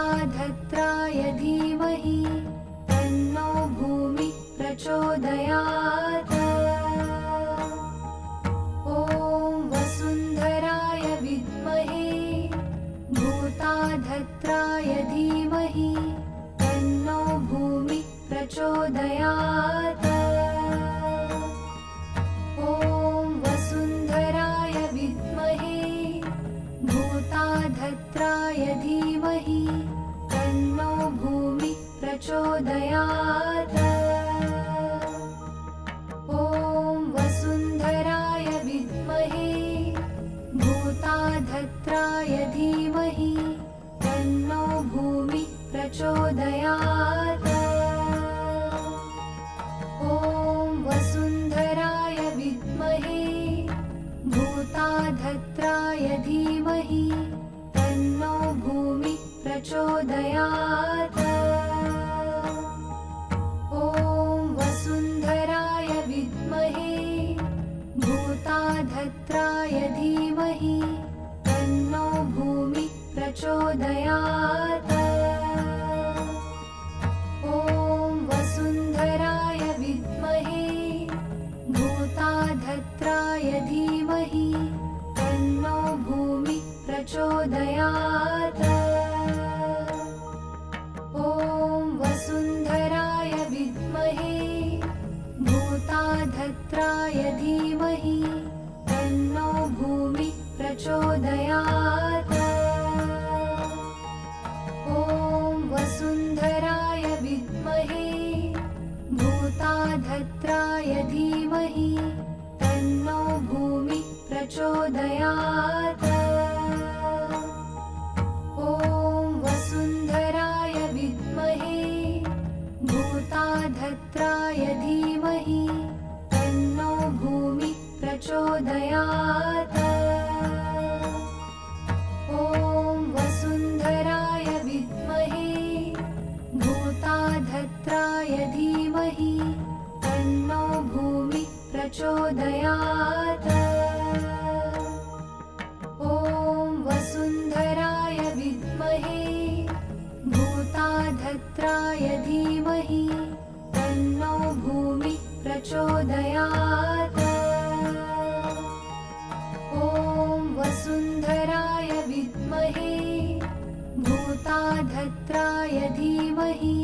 भूताधत्राय धीमहि तन्नो भूमिः प्रचोदयात्। ॐ वसुन्धराय विद्महे भूताधत्राय धीमहि तन्नो भूमिः प्रचोदयात्। ॐ वसुन्धराय विद्महे भूताधत्राय धीमहि तन्नो भूमिः प्रचोदयात्। ॐ वसुन्धराय विद्महे भूताधत्राय धीमहि तन्नो भूमिः प्रचोदयात्। ॐ वसुन्धराय विद्महे भूताधत्राय धीमहि तन्नो भूमिः प्रचोदयात्। ॐ वसुन्धराय विद्महे भूताधत्राय धीमहि तन्नो भूमिः प्रचोदयात्। ॐ वसुन्धराय विद्महे भूताधत्राय धीमहि तन्नो भूमिः प्रचोदयात्। ॐ वसुन्धराय विद्महे भूताधत्राय धीमहि तन्नो भूमिः प्रचोदयात्। ॐ वसुन्धराय विद्महे भूताधत्राय धीमहि तन्नो भूमिः प्रचोदयात्। ॐ वसुन्धराय विद्महे भूताधत्राय धीमहि तन्नो भूमिः प्रचोदयात्। ॐ वसुन्धराय विद्महे भूताधत्राय धीमहि तन्नो भूमिः प्रचोदयात्। ॐ वसुन्धराय विद्महे भूताधत्राय धीमहि तन्नो भूमिः प्रचोदयात्। ॐ वसुन्धराय विद्महे भूताधत्राय धीमहि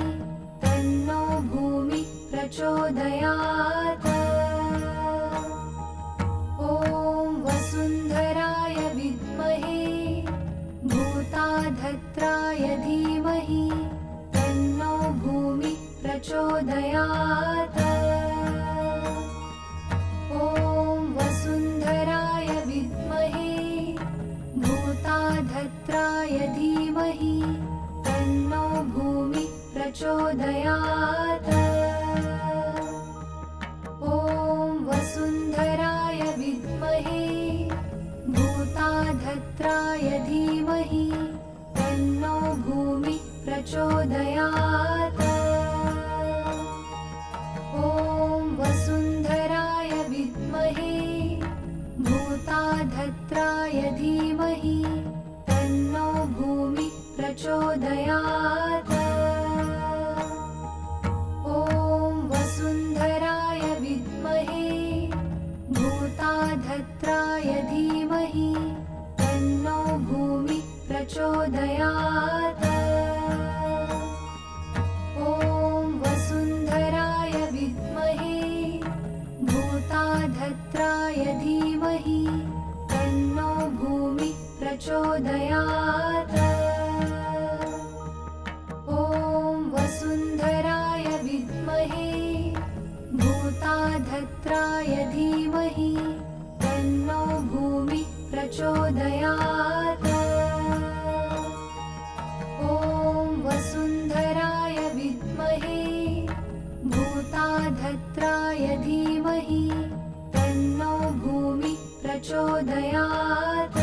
तन्नो भूमिः प्रचोदयात्। ॐ वसुन्धराय विद्महे भूताधत्राय धीमहि तन्नो भूमिः प्रचोदयात्। ॐ वसुन्धराय विद्महे भूताधत्राय धीमहि तन्नो भूमिः प्रचोदयात्। ॐ वसुन्धराय विद्महे भूताधत्राय धीमहि तन्नो भूमिः प्रचोदयात्। ॐ वसुन्धराय विद्महे भूताधत्राय धीमहि तन्नो भूमिः प्रचोदयात्। ॐ वसुन्धराय विद्महे भूताधत्राय धीमहि तन्नो भूमिः प्रचोदयात्। ॐ वसुन्धराय विद्महे भूताधत्राय धीमहि तन्नो भूमिः प्रचोदयात्। ॐ वसुन्धराय विद्महे भूताधत्राय धीमहि तन्नो भूमिः प्रचोदयात्। ॐ वसुन्धराय विद्महे भूताधत्राय धीमहि तन्नो भूमिः प्रचोदयात्।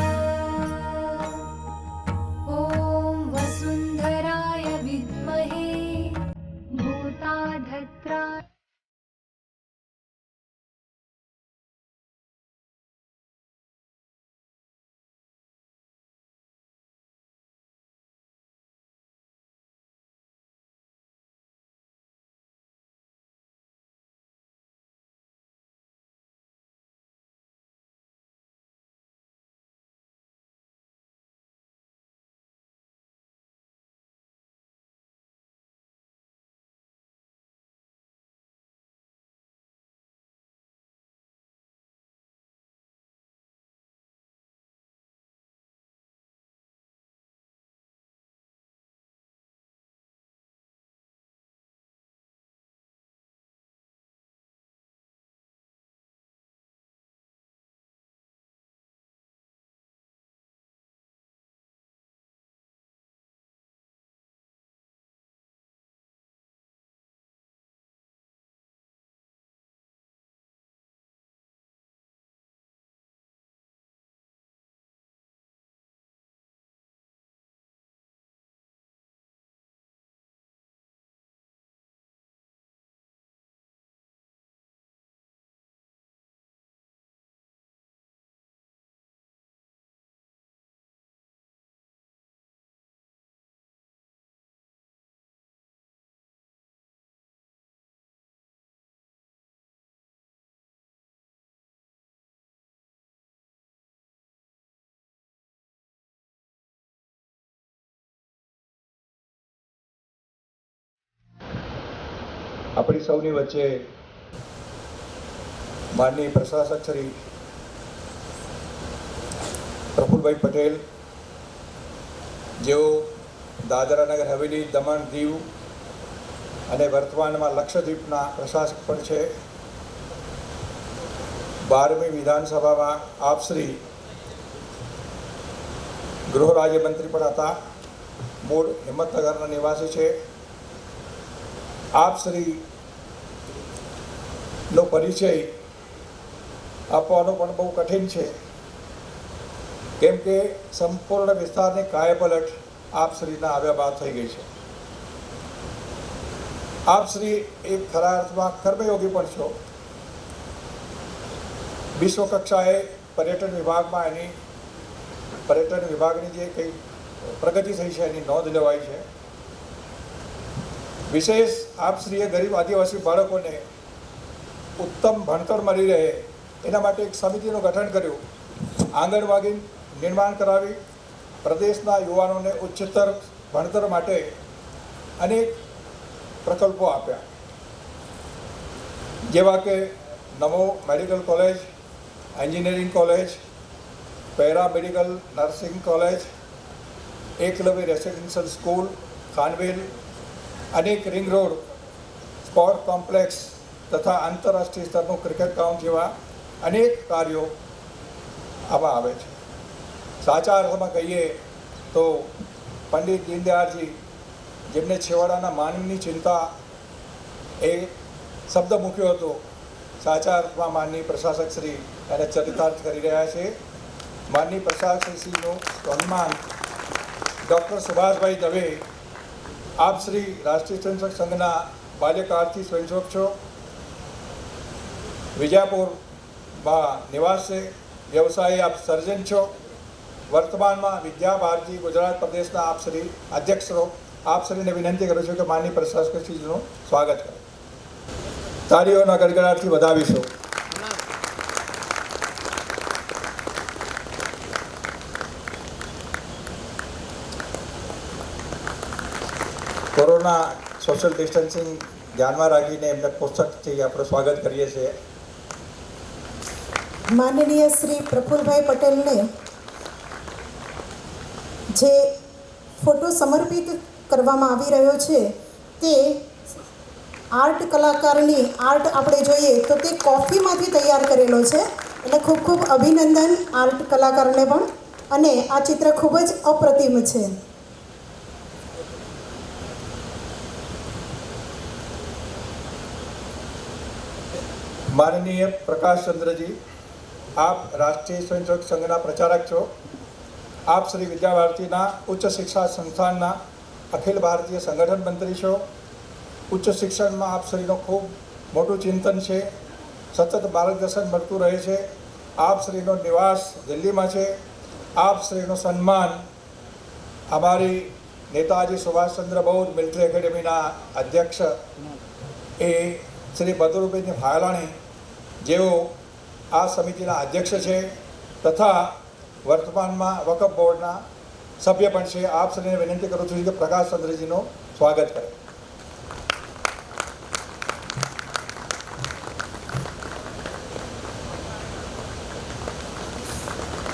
ॐ वसुन्धराय विद्महे भूताधत्राय આપણી સૌની વચ્ચે માનનીય પ્રશાસક શ્રી પ્રફુલભાઈ પટેલ, જેઓ દાદરા નગર હવેલી, દમણ, દીવ અને વર્તમાનમાં લક્ષદ્વીપના પ્રશાસક પણ છે. 12મી વિધાનસભામાં આપ શ્રી ગૃહ રાજ્યમંત્રી પણ હતા. મૂળ હિંમતનગરના નિવાસી છે. આપ શ્રીનો પરિચય આપવાનો પણ બહુ કઠિન છે, કેમ કે સંપૂર્ણ વિસ્તારની કાયાપલટ આપ શ્રીના આવ્યા બાદ થઈ ગઈ છે. આપ શ્રી એક ખરા અર્થમાં કર્મયોગી પણ છો. વિશ્વ કક્ષાએ પર્યટન વિભાગની જે કંઈ પ્રગતિ થઈ છે એની નોંધ લેવાઈ છે. વિશેષ આપ શ્રીએ ગરીબ આદિવાસી બાળકોને ઉત્તમ ભણતર મળી રહે એના માટે એક સમિતિનું ગઠન કર્યું. આંગણવાડી નિર્માણ કરાવી પ્રદેશના યુવાનોને ઉચ્ચતર ભણતર માટે અનેક પ્રકલ્પો આપ્યા, જેવા કે Namo medical college, engineering college, paramedical nursing college, Eklavya residential school Khanvel, અનેક રિંગ રોડ સ્પોર્ટ કોમ્પ્લેક્સ તથા આંતરરાષ્ટ્રીય સ્તરનું ક્રિકેટ ગ્રાઉન્ડ જેવા અનેક કાર્યો આમાં આવે છે. સાચા અર્થમાં કહીએ તો પંડિત દીનદયાળજી, જેમને છેવાડાના માનવીની ચિંતા એ શબ્દ મૂક્યો હતો, સાચા અર્થમાં માનનીય પ્રશાસક શ્રી એને ચરિતાર્થ કરી રહ્યા છે. માનનીય પ્રશાસક શ્રીનું સન્માન ડૉક્ટર સુભાષભાઈ દવે, આપ શ્રી રાષ્ટ્રીય સ્વયંસેવક સંઘના બાલ્યકાળથી સ્વયંસેવક છો. વિજાપુરમાં નિવાસ છે. વ્યવસાયે આપ સર્જન છો. વર્તમાનમાં વિદ્યા ભારતી ગુજરાત પ્રદેશના આપ શ્રી અધ્યક્ષ છો. આપ શ્રીને વિનંતી કરું છું કે માનનીય પ્રશાસક શ્રીનું સ્વાગત કરો. તાળીઓના ગડગડાટથી વધાવીશું. કોરોના સોશિયલ ડિસ્ટન્સિંગ ધ્યાનમાં રાખીને એમને પુસ્તકથી આપણે સ્વાગત કરીએ છીએ. માનનીય શ્રી પ્રફુલભાઈ પટેલને જે ફોટો સમર્પિત કરવામાં આવી રહ્યો છે તે આર્ટ કલાકારની આર્ટ આપણે જોઈએ તો તે કોફીમાંથી તૈયાર કરેલો છે. એટલે ખૂબ ખૂબ અભિનંદન આર્ટ કલાકારને પણ. અને આ ચિત્ર ખૂબ જ અપ્રતિમ છે. માનનીય પ્રકાશચંદ્રજી, આપ રાષ્ટ્રીય સ્વયંસેવક સંઘના પ્રચારક છો. આપ શ્રી વિદ્યા ભારતીના ઉચ્ચ શિક્ષા સંસ્થાનના અખિલ ભારતીય સંગઠન મંત્રી છો. ઉચ્ચ શિક્ષણમાં આપ શ્રીનો ખૂબ મોટું ચિંતન છે. સતત માર્ગદર્શન મળતું રહે છે. આપ શ્રીનો નિવાસ દિલ્હીમાં છે. આપ શ્રીનું સન્માન અમારી નેતાજી સુભાષચંદ્ર બોઝ મિલિટરી એકેડેમીના અધ્યક્ષ એ શ્રી બદરુભાઈ ભાયલાણી, જેઓ આ સમિતિના અધ્યક્ષ છે તથા વર્તમાનમાં વકફ બોર્ડના સભ્ય પણ છે. આપ શ્રીને વિનંતી કરું છું કે પ્રકાશચંદ્રજીનું સ્વાગત કરે.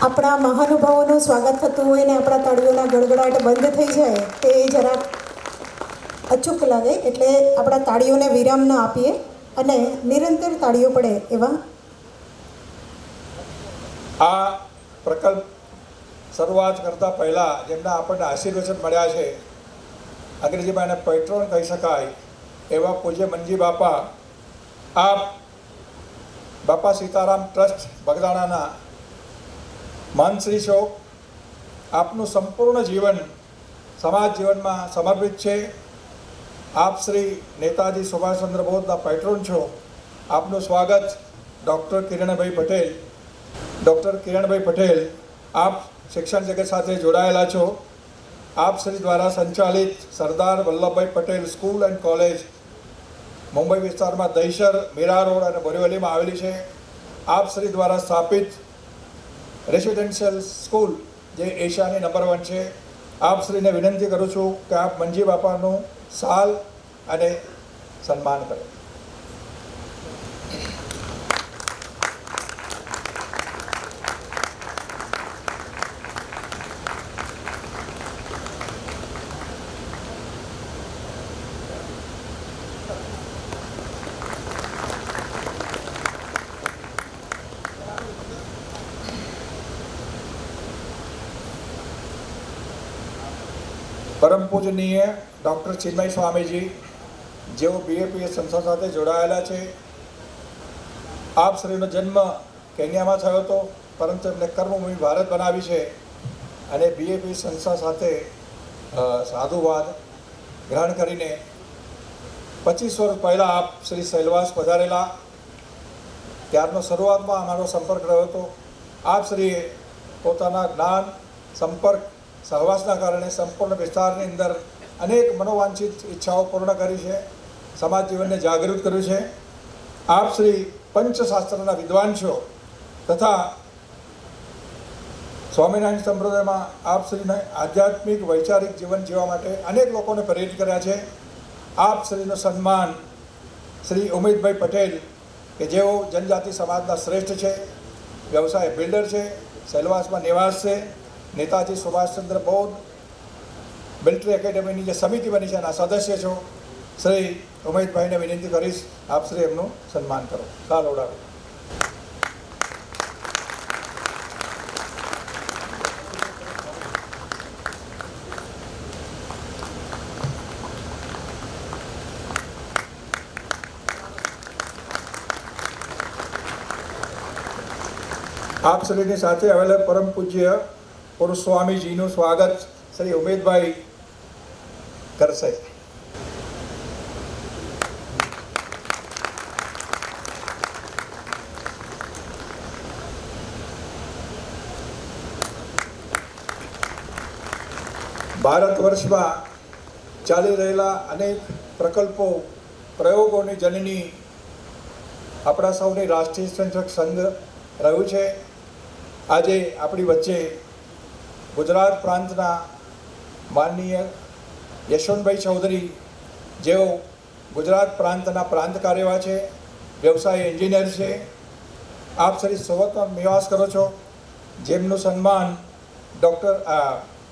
આપણા મહાનુભાવોનું સ્વાગત થતું હોય ને આપણા તાળીઓના ગડગડાટ બંધ થઈ જાય તે જરાક અચૂક લાગે, એટલે આપણા તાળીઓને વિરામ ન આપીએ અને નિરંતર તાળીઓ પડે એવા. આ પ્રકલ્પ શરૂઆત કરતાં પહેલાં જેમના આપણને આશીર્વચન મળ્યા છે, અંગ્રેજીમાં એને પેટ્રોન કહી શકાય એવા પૂજ્ય મંજી બાપા, આપ બાપા સીતારામ ટ્રસ્ટ બગદાણાના મહંતશ્રી છો. આપનું સંપૂર્ણ જીવન સમાજ જીવનમાં સમર્પિત છે. આપ શ્રી નેતાજી સુભાષચંદ્ર બોઝના પેટ્રોન છો. આપનું સ્વાગત ડૉક્ટર કિરણભાઈ પટેલ. ડૉક્ટર કિરણભાઈ પટેલ, આપ શિક્ષણ જગત સાથે જોડાયેલા છો. આપ શ્રી દ્વારા સંચાલિત Sardar Vallabhbhai Patel school and college Mumbai વિસ્તારમાં દહીસર, મીરા રોડ અને બોરીવલીમાં આવેલી છે. આપ શ્રી દ્વારા સ્થાપિત રેસિડેન્શિયલ સ્કૂલ જે એશિયાની નંબર 1 છે. આપ શ્રીને વિનંતી કરું છું કે આપ મંજી બાપાનું સાલ અને સન્માન કરે. પરમ પૂજનીય ડૉક્ટર ચિન્મય સ્વામીજી જેઓ BAPS સંસ્થા સાથે જોડાયેલા છે. આપ શ્રીનો જન્મ કેન્યામાં થયો હતો, પરંતુ એમને કર્મભૂમિ ભારત બનાવી છે અને BAPS સંસ્થા સાથે સાધુવાદ ગ્રહણ કરીને 25 વર્ષ પહેલાં આપ શ્રી સેલવાસ પધારેલા. ત્યારનો શરૂઆતમાં અમારો સંપર્ક રહ્યો હતો. આપ શ્રીએ પોતાના જ્ઞાન, સંપર્ક, સહવાસના કારણે સંપૂર્ણ વિસ્તારની અંદર અનેક મનોવાંછિત ઈચ્છાઓ પૂર્ણ કરી છે, સમાજ જીવનને જાગૃત કર્યું છે. આપ શ્રી પંચશાસ્ત્રના વિદ્વાન છો તથા સ્વામિનારાયણ સંપ્રદાયમાં આપ શ્રીને આધ્યાત્મિક વૈચારિક જીવન જીવવા માટે અનેક લોકોને પ્રેરિત કર્યા છે. આપ શ્રીનું સન્માન શ્રી ઉમેદભાઈ પટેલ કે જેઓ જનજાતિ સમાજના શ્રેષ્ઠ છે, વ્યવસાય બિલ્ડર છે, સેલવાસમાં નિવાસ છે, નેતાજી સુભાષચંદ્ર બોઝ મિલિટરી એકેડેમીની જે સમિતિ બની છે એના સદસ્ય છો. શ્રી ઉમેદભાઈને વિનંતી કરીશ, આપ શ્રી એમનું સન્માન કરો. કાલ ઓડાવે. આપ શ્રીની સાથે આવેલા પરમ પૂજ્ય પુરુષ સ્વામીજીનું સ્વાગત શ્રી ઉમેદભાઈ કરશે. ભારત વર્ષમાં ચાલી રહેલા અનેક પ્રકલ્પો, પ્રયોગોની જનની આપણા સૌની રાષ્ટ્રીય સ્વયંસેવક સંઘ રહ્યું છે. આજે આપણી વચ્ચે ગુજરાત પ્રાંતના માનનીય યશવંતભાઈ ચૌધરી જેઓ ગુજરાત પ્રાંતના પ્રાંત કાર્યવાહ છે, વ્યવસાય એન્જિનિયર છે. આપ શ્રી સૌમાં નિવાસ કરો છો, જેમનું સન્માન ડૉક્ટર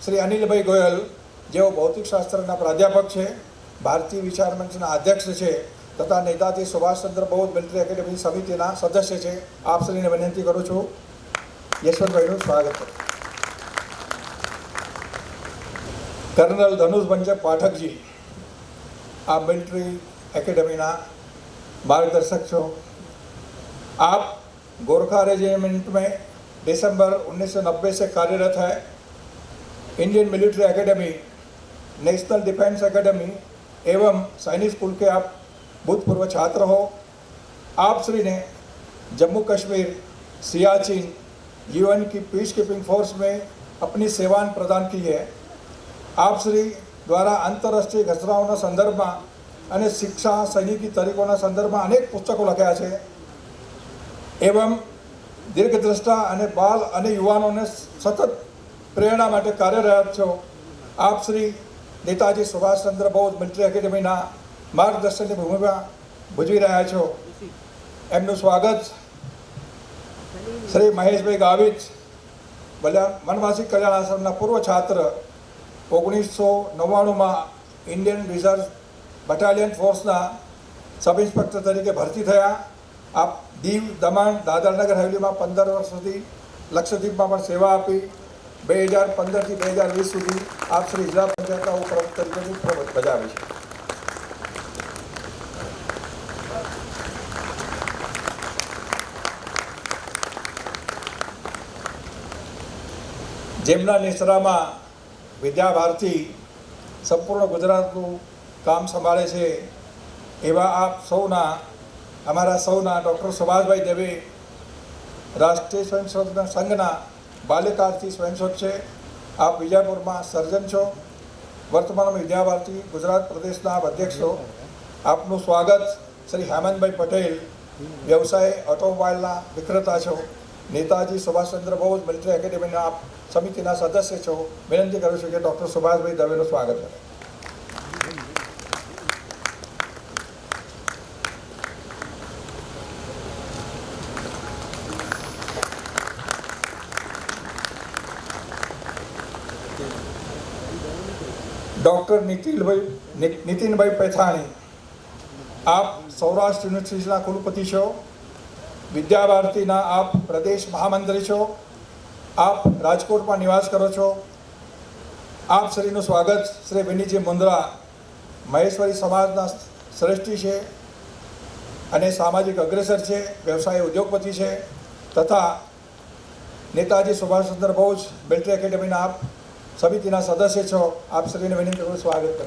શ્રી અનિલભાઈ ગોયલ જેઓ ભૌતિકશાસ્ત્રના પ્રાધ્યાપક છે, ભારતીય વિચાર મંચના અધ્યક્ષ છે તથા નેતાજી સુભાષચંદ્ર બોઝ મિલિટરી એકેડેમી સમિતિના સદસ્ય છે. આપ શ્રીને વિનંતી કરું છું, યશવંતભાઈનું સ્વાગત કરું. कर्नल धनुष बंजक पाठक जी आप मिलिट्री एकेडमी मार्गदर्शक छो. आप गोरखा रेजिमेंट में दिसंबर 1990 से कार्यरत है. Indian military academy, national defence academy एवं सैनिक स्कूल के आप भूतपूर्व छात्र हो. आप श्री ने जम्मू कश्मीर, सियाचिन, UN की पीस कीपिंग फोर्स में अपनी सेवाएं प्रदान की है. आप श्री द्वारा आंतरराष्ट्रीय घटनाओं संदर्भ में शिक्षा सैनिकी तरीकों संदर्भ में अनेक पुस्तकों लख्या है एवं दीर्घद्रष्टा और बाल और युवाओं ने सतत प्रेरणा माटे कार्यरत छो. आप श्री नेताजी सुभाषचंद्र बोझ मिलिटरी एकेडमी मार्गदर्शन की भूमिका भजवी रहा छो. एमनु स्वागत श्री महेश भाई गावित वनवासी कल्याण आश्रम पूर्व छात्र 1999 में Indian reserve battalion फोर्सना sub inspector तरीके भर्ती थया. आप दीव, दमण, दादर नगर हवेली में 15 वर्ष सुधी, लक्षद्वीप में सेवा आपी. 2015 થી 2020 सुधी आप श्री जिला पंचायत उपप्रमुख तरीके फरज बजावी है. जेमना नेसरामां विद्या भारती संपूर्ण गुजरातનું કામ સંભાળે છે એવા આપ સૌના, અમારા સૌના ડૉક્ટર સુભાષભાઈ દવે રાષ્ટ્રીય સ્વયંસેવક સંઘના બાલ્યકાળથી સ્વયંસેવક છે. આપ વિજાપુરમાં સર્જન છો, વર્તમાનમાં વિદ્યા ભારતી ગુજરાત પ્રદેશના આપ અધ્યક્ષ છો. આપનું સ્વાગત શ્રી હેમંતભાઈ પટેલ વ્યવસાય ઓટોમોબાઈલના વિક્રેતા છો. नेताजी सुभाषचंद्र बोझ मिलिटरी एकेडमी आप समिति सदस्य छो. विनंती करूँ कि डॉक्टर सुभाष भाई दवे स्वागत करें. ડૉક્ટર નીતિનભાઈ પેથાણી, આપ સૌરાષ્ટ્ર યુનિવર્સિટીના કુલપતિ છો, વિદ્યાભારતીના આપ પ્રદેશ મહામંત્રી છો, આપ રાજકોટમાં નિવાસ કરો છો. આપ શ્રીનું સ્વાગત શ્રી વિનીજી મુંદ્રા મહેશ્વરી સમાજના શ્રેષ્ઠી છે અને સામાજિક અગ્રેસર છે, વ્યવસાય ઉદ્યોગપતિ છે તથા નેતાજી સુભાષચંદ્ર બોઝ મિલિટરી એકેડમીના આપ સમિતિના સદસ્ય છો. આપ શ્રીને વિનંતી કરું સ્વાગત કરો.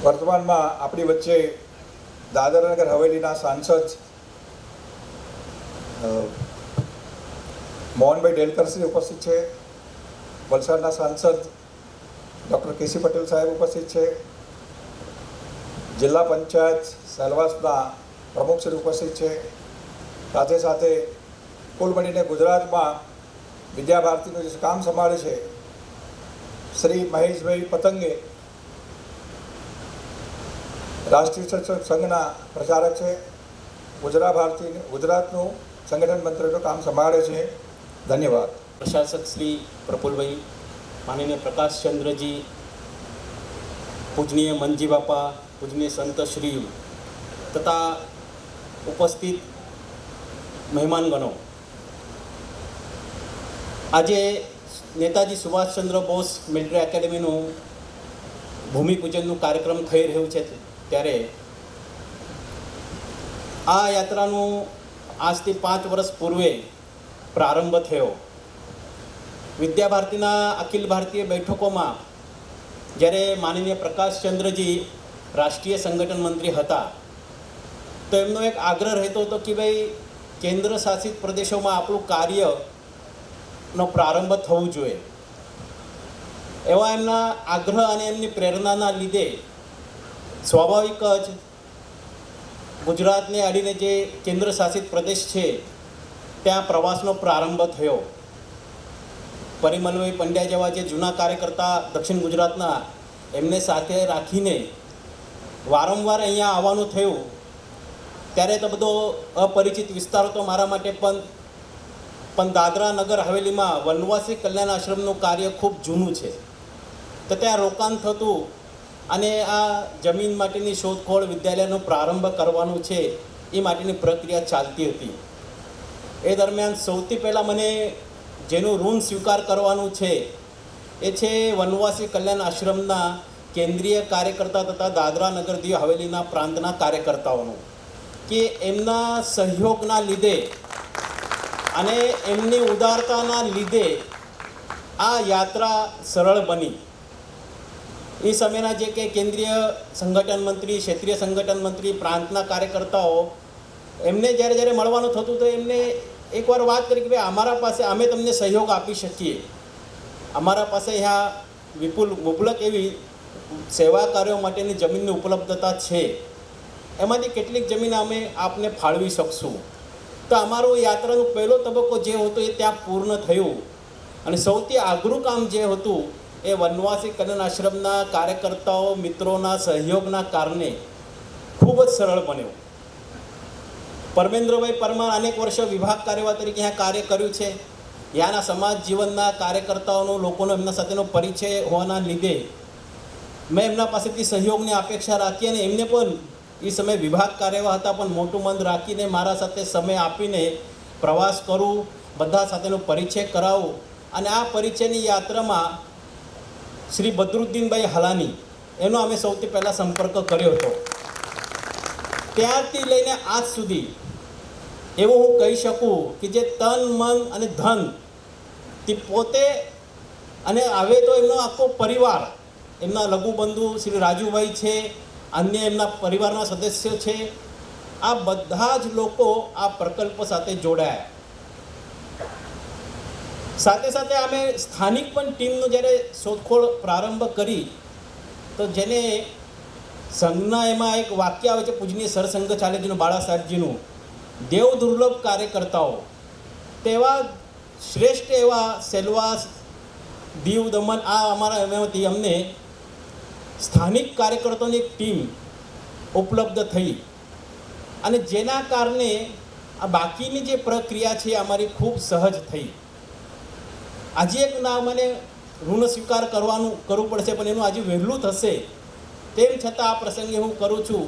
વર્તમાનમાં આપણી વચ્ચે દાદરાનગર હવેલીના સાંસદ મોહનભાઈ ડેલકરશ્રી ઉપસ્થિત છે, વલસાડના સાંસદ ડૉક્ટર કેસી પટેલ સાહેબ ઉપસ્થિત છે, જિલ્લા પંચાયત સેલવાસના પ્રમુખશ્રી ઉપસ્થિત છે. સાથે સાથે કુલ મળીને ગુજરાતમાં વિદ્યાભારતીનું જે કામ સંભાળે છે શ્રી મહેશભાઈ પતંગે રાષ્ટ્રીય શિક્ષક સંઘના પ્રચારક છે, ગુજરાતનું સંગઠન મંત્રીનું કામ સંભાળે છે. ધન્યવાદ. પ્રશાસક શ્રી પ્રફુલભાઈ, માનનીય પ્રકાશચંદ્રજી, પૂજનીય મનજી બાપા, પૂજનીય સંતશ્રી તથા ઉપસ્થિત મહેમાનગણો, આજે નેતાજી સુભાષચંદ્ર બોઝ મિલિટરી એકેડમીનું ભૂમિપૂજનનું કાર્યક્રમ થઈ રહ્યું છે, ત્યારે આ યાત્રાનું આજથી 5 વર્ષ પૂર્વે પ્રારંભ થયો. વિદ્યાભારતીના અખિલ ભારતીય બેઠકોમાં જ્યારે માનનીય પ્રકાશચંદ્રજી રાષ્ટ્રીય સંગઠન મંત્રી હતા, તો એમનો એક આગ્રહ રહેતો હતો કે ભાઈ કેન્દ્ર શાસિત પ્રદેશોમાં આપણું કાર્યનો પ્રારંભ થવું જોઈએ. એવા એમના આગ્રહ અને એમની પ્રેરણાના લીધે સ્વાભાવિક જ ગુજરાતને અડીને જે કેન્દ્ર શાસિત પ્રદેશ છે ત્યાં પ્રવાસનો પ્રારંભ થયો. પરિમલભાઈ પંડ્યા જેવા જે જૂના કાર્યકર્તા દક્ષિણ ગુજરાતના, એમને સાથે રાખીને વારંવાર અહીંયા આવવાનું થયું. ત્યારે તો બધો અપરિચિત વિસ્તાર હતો મારા માટે, પણ દાદરા નગર હવેલીમાં વનવાસી કલ્યાણ આશ્રમનું કાર્ય ખૂબ જૂનું છે, તો ત્યાં રોકાણ થતું અને આ જમીન માટેની શોધખોળ, વિદ્યાલયનો પ્રારંભ કરવાનું છે એ માટેની પ્રક્રિયા ચાલતી હતી. એ દરમિયાન સૌથી પહેલાં મને જેનું ઋણ સ્વીકાર કરવાનું છે એ છે વનવાસી કલ્યાણ આશ્રમના કેન્દ્રીય કાર્યકર્તા તથા દાદરા નગર દીવ હવેલીના પ્રાંતના કાર્યકર્તાઓનું, કે એમના સહયોગના લીધે અને એમની ઉદારતાના લીધે આ યાત્રા સરળ બની. એ સમયના જે કે કેન્દ્રીય સંગઠન મંત્રી, ક્ષેત્રીય સંગઠન મંત્રી, પ્રાંતના કાર્યકર્તાઓ, એમને જ્યારે મળવાનું થતું તો એમને એકવાર વાત કરી કે ભાઈ અમારા પાસે અમે તમને સહયોગ આપી શકીએ, અમારા પાસે અહીંયા મુબલક એવી સેવા કાર્યો માટેની જમીનની ઉપલબ્ધતા છે, એમાંથી કેટલીક જમીન અમે આપને ફાળવી શકશું. તો અમારો યાત્રાનો પહેલો તબક્કો જે હતો એ ત્યાં પૂર્ણ થયું. અને સૌથી આઘરું કામ જે હતું એ વનવાસી કલ્યાણ આશ્રમના કાર્યકર્તાઓ, મિત્રોના સહયોગના કારણે ખૂબ જ સરળ બન્યો. પરમેન્દ્રભાઈ પરમાર અનેક વર્ષો વિભાગ કાર્યવાહ તરીકે અહીંયા કાર્ય કર્યું છે. ત્યાંના સમાજ જીવનના કાર્યકર્તાઓનો, લોકોનો એમના સાથેનો પરિચય હોવાના લીધે મેં એમના પાસેથી સહયોગની અપેક્ષા રાખી અને એમને પણ એ સમયે વિભાગ કાર્યવાહ હતા, પણ મોટું મન રાખીને મારા સાથે સમય આપીને પ્રવાસ કરું, બધા સાથેનો પરિચય કરાવું. અને આ પરિચયની યાત્રામાં શ્રી બદરુદ્દીનભાઈ હલાની એનો અમે સૌથી પહેલાં સંપર્ક કર્યો હતો. ત્યારથી લઈને આજ સુધી એવું હું કહી શકું કે જે તન, મન અને ધન તે પોતે, અને હવે તો એમનો આખો પરિવાર, એમના લઘુબંધુ શ્રી રાજુભાઈ છે, અન્ય એમના પરિવારના સદસ્યો છે, આ બધા જ લોકો આ પ્રકલ્પ સાથે જોડાયા. સાથે સાથે અમે સ્થાનિક પણ ટીમનો જ્યારે શોધખોળ પ્રારંભ કરી, તો જેને સંઘના એમાં એક વાક્ય આવે છે પૂજનીય સરસંઘચાલકજીનું, બાળા સાહેબજીનું, દેવ દુર્લભ કાર્યકર્તાઓ, તેવા શ્રેષ્ઠ એવા સેલવાસ દીવ દમણ આ અમારા એમાંથી અમને સ્થાનિક કાર્યકર્તાઓની એક ટીમ ઉપલબ્ધ થઈ અને જેના કારણે આ બાકીની જે પ્રક્રિયા છે અમારી ખૂબ સહજ થઈ. આજે એક ના મને ઋણ સ્વીકાર કરવું પડશે, પણ એનું આજે વહેલું થશે તેમ છતાં આ પ્રસંગે હું કરું છું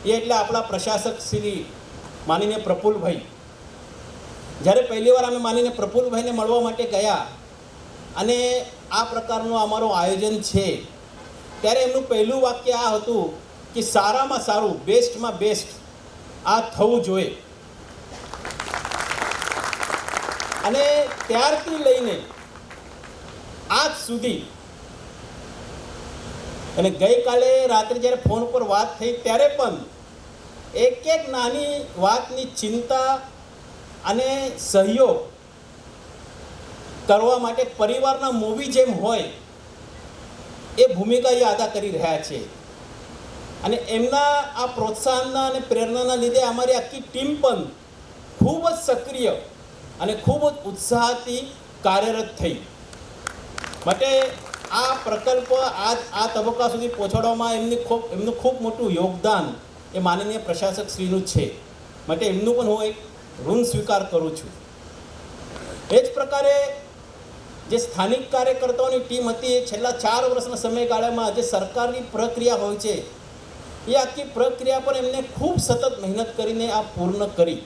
એ એટલે આપણા પ્રશાસક શ્રી માનીને પ્રફુલ્લભાઈ. જ્યારે પહેલી વાર અમે માનીને પ્રફુલ્લભાઈને મળવા માટે ગયા અને આ પ્રકારનું અમારું આયોજન છે ત્યારે એમનું પહેલું વાક્ય આ હતું કે સારામાં સારું, બેસ્ટમાં બેસ્ટ આ થવું જોઈએ. અને ત્યારથી લઈને આજ સુધી અને ગઈકાલે રાત્રે જ્યારે ફોન પર વાત થઈ ત્યારે પણ એક નાની વાતની ચિંતા અને સહયોગ કરવા માટે પરિવારના મૂવી જેમ હોય એ ભૂમિકા એ અદા કરી રહ્યા છે. અને એમના આ પ્રોત્સાહનના અને પ્રેરણાના લીધે અમારી આખી ટીમ પણ ખૂબ જ સક્રિય અને ખૂબ જ ઉત્સાહથી કાર્યરત થઈ. માટે આ પ્રકલ્પ આ તબક્કા સુધી પહોંચાડવામાં એમનું ખૂબ મોટું યોગદાન એ માનનીય પ્રશાસક શ્રીનું છે. માટે એમનું પણ હું એક ઋણ સ્વીકાર કરું છું. એ જ પ્રકારે જે સ્થાનિક કાર્યકર્તાઓની ટીમ હતી એ છેલ્લા 4 વર્ષના સમયગાળામાં જે સરકારની પ્રક્રિયા હોય છે એ આખી પ્રક્રિયા પર એમને ખૂબ સતત મહેનત કરીને આ પૂર્ણ કરી.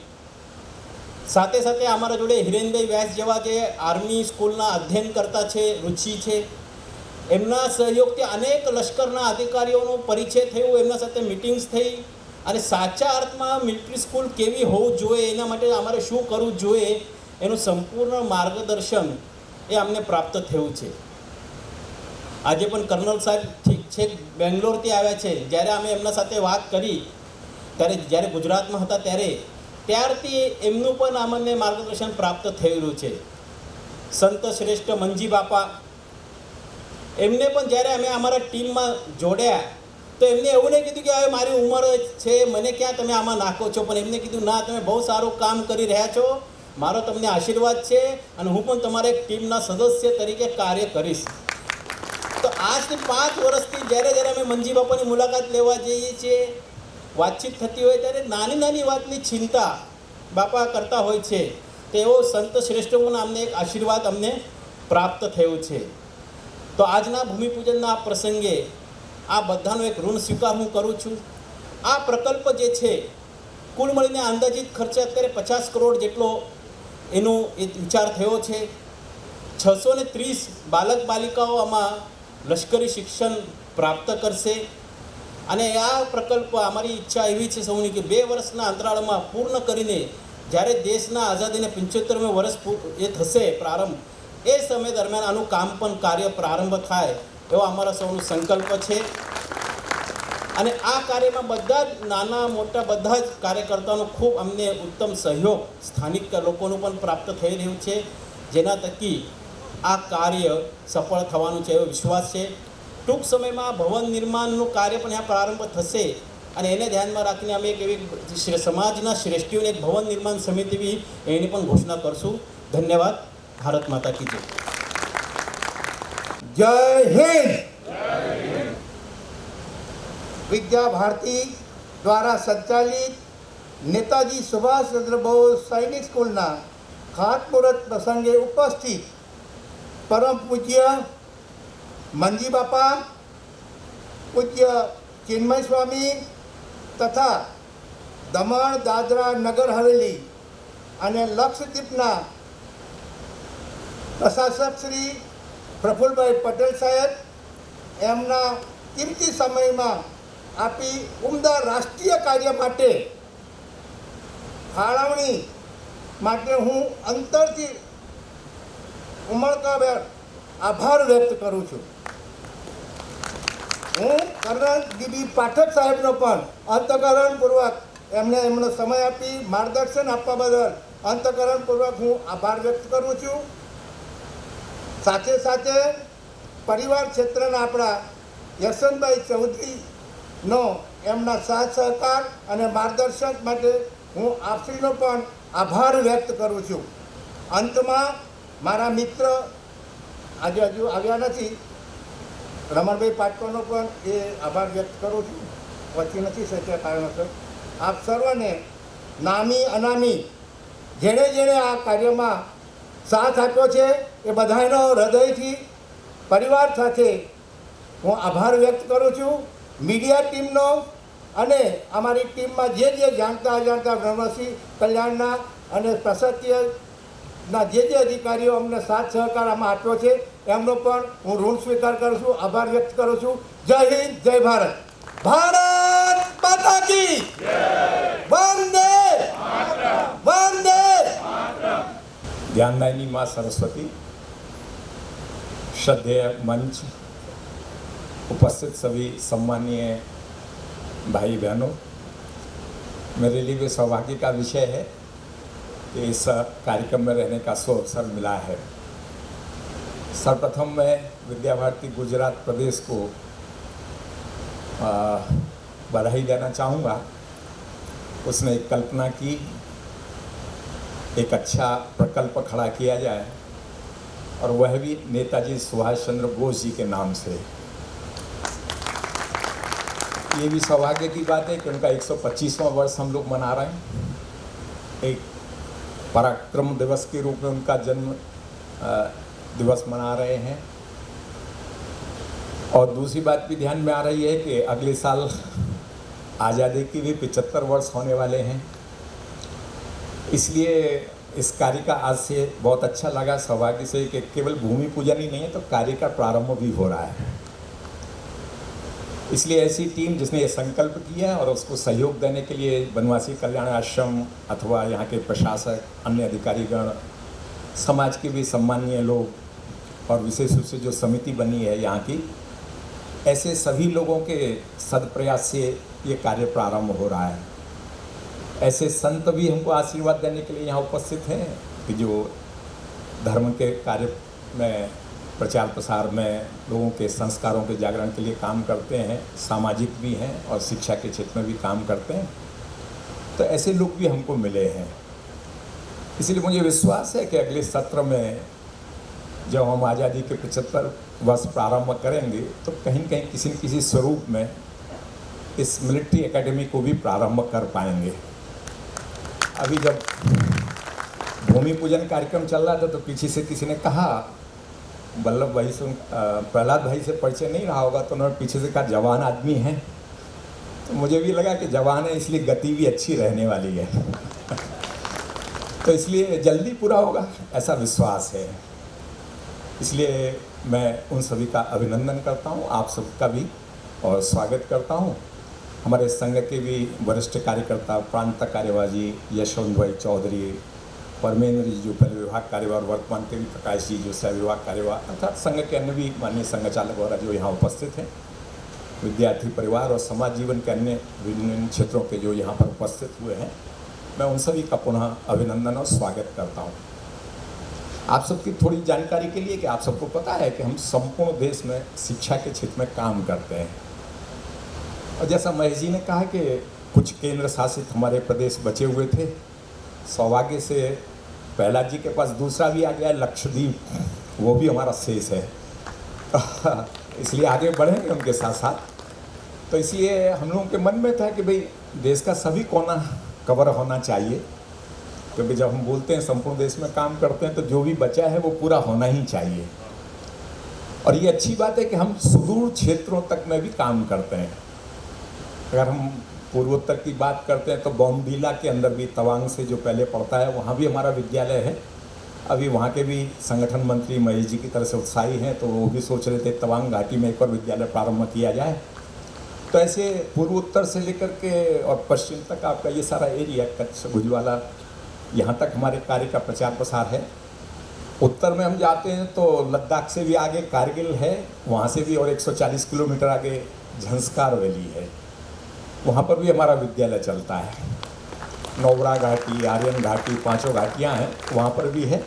સાથે સાથે અમારા જોડે હિરેનભાઈ વ્યાસ જેવા જે આર્મી સ્કૂલના અધ્યયન કરતા છે, રુચિ છે, એમના સહયોગથી અનેક લશ્કરના અધિકારીઓનો પરિચય થયો, એમના સાથે મિટિંગ્સ થઈ અને સાચા અર્થમાં મિલિટરી સ્કૂલ કેવી હોવું જોઈએ, એના માટે અમારે શું કરવું જોઈએ એનું સંપૂર્ણ માર્ગદર્શન એ અમને પ્રાપ્ત થયું છે. આજે પણ કર્નલ સાહેબ ઠીક છે બેંગ્લોરથી આવ્યા છે. જ્યારે અમે એમના સાથે વાત કરી ત્યારે જ્યારે ગુજરાતમાં હતા ત્યારથી એમનું પણ અમને માર્ગદર્શન પ્રાપ્ત થયેલું છે. સંત શ્રેષ્ઠ મંજી બાપા એમને પણ જ્યારે અમે અમારા ટીમમાં જોડ્યા તો એમને એવું નહીં કીધું કે હવે મારી ઉંમર છે, મને ક્યાં તમે આમાં નાખો છો, પણ એમને કીધું ના, તમે બહુ સારું કામ કરી રહ્યા છો, મારો તમને આશીર્વાદ છે અને હું પણ તમારા એક ટીમના સદસ્ય તરીકે કાર્ય કરીશ. તો આજથી 5 વર્ષથી જ્યારે અમે મંજી બાપાની મુલાકાત લેવા જઈએ છીએ, વાતચીત થતી હોય ત્યારે નાની નાની વાતની ચિંતા બાપા કરતા હોય છે. તેઓ સંત શ્રેષ્ઠોના અમને એક આશીર્વાદ અમને પ્રાપ્ત થયો છે. તો આજના ભૂમિપૂજનના આ પ્રસંગે આ બધાનો એક ઋણ સ્વીકાર હું કરું છું. આ પ્રકલ્પ જે છે કુલ મળીને અંદાજિત ખર્ચે અત્યારે 50 કરોડ જેટલો એનો એક વિચાર થયો છે. 630 બાલક બાલિકાઓ આમાં લશ્કરી શિક્ષણ પ્રાપ્ત કરશે અને આ પ્રકલ્પ અમારી ઈચ્છા એવી છે સૌની કે 2 વર્ષના અંતરાળમાં પૂર્ણ કરીને જ્યારે દેશના આઝાદીને 75મે વર્ષ એ થશે પ્રારંભ, એ સમય દરમિયાન આનું કામ પણ કાર્ય પ્રારંભ થાય એવો અમારા સૌનો સંકલ્પ છે. અને આ કાર્યમાં બધા જ નાના મોટા બધા જ કાર્યકર્તાઓનો ખૂબ અમને ઉત્તમ સહયોગ સ્થાનિક લોકોનું પણ પ્રાપ્ત થઈ રહ્યું છે, જેના થકી આ કાર્ય સફળ થવાનું છે એવો વિશ્વાસ છે. ટૂંક સમયમાં ભવન નિર્માણનું કાર્ય પણ આ પ્રારંભ થશે અને એને ધ્યાનમાં રાખીને અમે એક એવી સમાજના શ્રેષ્ઠીઓને એક ભવન નિર્માણ સમિતિ એની પણ ઘોષણા કરશું. ધન્યવાદ. ભારત માતા કી જય. જય હિન્દ. વિદ્યા ભારતી દ્વારા સંચાલિત નેતાજી સુભાષચંદ્ર બોઝ સૈનિક સ્કૂલના ખાતમુહૂર્ત પ્રસંગે ઉપસ્થિત પરમ પૂજ્ય મંજી બાપા, પૂજ્ય ચિન્મય સ્વામી તથા દમણ દાદરા નગર હવેલી અને લક્ષદ્વીપના પ્રશાસક શ્રી પ્રફુલ્લભાઈ પટેલ સાહેબ, એમના કિંમતી સમયમાં આપી ઉમદા રાષ્ટ્રીય કાર્ય માટે ફાળવણી માટે હું અંતરથી ઉમળકાભેર આભાર વ્યક્ત કરું છું. હું કર્નલ ડીબી પાઠક સાહેબનો પણ અંતઃકરણપૂર્વક એમનો સમય આપી માર્ગદર્શન આપવા બદલ અંતઃકરણપૂર્વક હું આભાર વ્યક્ત કરું છું. સાથે સાથે પરિવાર ક્ષેત્રના આપણા યશવંતભાઈ ચૌધરીનો એમના સાથ સહકાર અને માર્ગદર્શન માટે હું આપશ્રીનો પણ આભાર વ્યક્ત કરું છું. અંતમાં મારા મિત્ર આજે હજુ આવ્યા નથી રમણભાઈ પાટકોનો પણ એ આભાર વ્યક્ત કરું છું. પહોંચી નથી શક્યા કારણોસર. આપ સર્વને નામી અનામી જેણે જેણે આ કાર્યમાં સાથ આપ્યો છે એ બધાનો હૃદયથી પરિવાર સાથે હું આભાર વ્યક્ત કરું છું. મીડિયા ટીમનો અને અમારી ટીમમાં જે જાણતા અજાણતા બ્રહ્મશ્રી કલ્યાણના અને પ્રશાસકીયના જે અધિકારીઓ અમને સાથ સહકાર આમાં આપ્યો છે એમનો પણ હું ઋણ સ્વીકાર કરું છું, આભાર વ્યક્ત કરું છું. જય હિન્દ, જય ભારત. ભારત માતા કી વંદે વંદે. ज्ञानदायिनी माँ सरस्वती, श्रद्धेय मंच, उपस्थित सभी सम्मानीय भाई बहनों, मेरे लिए भी सौभाग्य का विषय है कि इस कार्यक्रम में रहने का अवसर मिला है. सर्वप्रथम मैं विद्या भारती गुजरात प्रदेश को बधाई देना चाहूँगा. उसने एक कल्पना की, एक अच्छा प्रकल्प खड़ा किया जाए और वह भी नेताजी सुभाष चंद्र बोस जी के नाम से. ये भी सौभाग्य की बात है कि उनका 125वां वर्ष हम लोग मना रहे हैं. एक पराक्रम दिवस के रूप में उनका जन्म दिवस मना रहे हैं. और दूसरी बात भी ध्यान में आ रही है कि अगले साल आज़ादी की भी 75 वर्ष होने वाले हैं. इसलिए इस कार्य का आज से बहुत अच्छा लगा, सौभाग्य से, कि केवल भूमि पूजन ही नहीं है तो कार्य का प्रारंभ भी हो रहा है. इसलिए ऐसी टीम जिसने ये संकल्प किया है और उसको सहयोग देने के लिए बनवासी कल्याण आश्रम अथवा यहाँ के प्रशासक, अन्य अधिकारीगण, समाज के भी सम्मानीय लोग और विशेष रूप से जो समिति बनी है यहाँ की, ऐसे सभी लोगों के सदप्रयास से ये कार्य प्रारंभ हो रहा है. ऐसे संत भी हमको आशीर्वाद देने के लिए यहाँ उपस्थित हैं कि जो धर्म के कार्य में, प्रचार प्रसार में, लोगों के संस्कारों के जागरण के लिए काम करते हैं, सामाजिक भी हैं और शिक्षा के क्षेत्र में भी काम करते हैं. तो ऐसे लोग भी हमको मिले हैं. इसलिए मुझे विश्वास है कि अगले सत्र में जब हम आज़ादी के 75 वर्ष प्रारंभ करेंगे तो कहीं न कहीं किसी न किसी स्वरूप में इस मिलिट्री एकेडमी को भी प्रारंभ कर पाएंगे. अभी जब भूमि पूजन कार्यक्रम चल रहा था तो पीछे से किसी ने कहा, वल्लभ भाई से, प्रहलाद भाई से परिचय नहीं रहा होगा, तो उन्होंने पीछे से कहा जवान आदमी हैं. तो मुझे भी लगा कि जवान है इसलिए गति भी अच्छी रहने वाली है. तो इसलिए जल्दी पूरा होगा ऐसा विश्वास है. इसलिए मैं उन सभी का अभिनंदन करता हूँ, आप सबका भी, और स्वागत करता हूँ. हमारे संघ के भी वरिष्ठ कार्यकर्ता, प्रांत कार्यवाह जी यशवंत भाई चौधरी, परमेंद्र जी जो पहले विभाग कार्यवाह और वर्तमान के भी प्रकाश जी जो सह विभाग कार्यवाह, अर्थात संघ के अन्य भी माननीय संघ चालक वगैरह जो यहाँ उपस्थित हैं, विद्यार्थी परिवार और समाज जीवन के अन्य विभिन्न क्षेत्रों के जो यहाँ पर उपस्थित हुए हैं, मैं उन सभी का पुनः अभिनंदन और स्वागत करता हूँ. आप सबकी थोड़ी जानकारी के लिए कि आप सबको पता है कि हम संपूर्ण देश में शिक्षा के क्षेत्र में काम करते हैं. और जैसा महेश जी ने कहा कि कुछ केंद्र शासित हमारे प्रदेश बचे हुए थे, सौभाग्य से प्रहलाद जी के पास दूसरा भी आ गया, लक्षद्वीप, वो भी हमारा शेष है. इसलिए आगे बढ़ेंगे उनके साथ साथ. तो इसलिए हम लोगों के मन में था कि भाई देश का सभी कोना कवर होना चाहिए, क्योंकि जब हम बोलते हैं संपूर्ण देश में काम करते हैं तो जो भी बचा है वो पूरा होना ही चाहिए. और ये अच्छी बात है कि हम सुदूर क्षेत्रों तक में भी काम करते हैं. अगर हम पूर्वोत्तर की बात करते हैं तो बॉम्बीला के अंदर भी, तवांग से जो पहले पड़ता है, वहाँ भी हमारा विद्यालय है. अभी वहाँ के भी संगठन मंत्री महेश जी की तरह से उत्साही हैं, तो वो भी सोच रहे थे तवांग घाटी में एक और विद्यालय प्रारंभ किया जाए. तो ऐसे पूर्वोत्तर से लेकर के और पश्चिम तक आपका ये सारा एरिया, कच्छ, गुजराला, यहाँ तक हमारे कार्य का प्रचार प्रसार है. उत्तर में हम जाते हैं तो लद्दाख से भी आगे कारगिल है, वहाँ से भी और 140 किलोमीटर आगे झंस्कार वैली है, वहाँ पर भी हमारा विद्यालय चलता है. नौबरा घाटी, आर्यन घाटी, 5 घाटियाँ हैं, वहाँ पर भी है.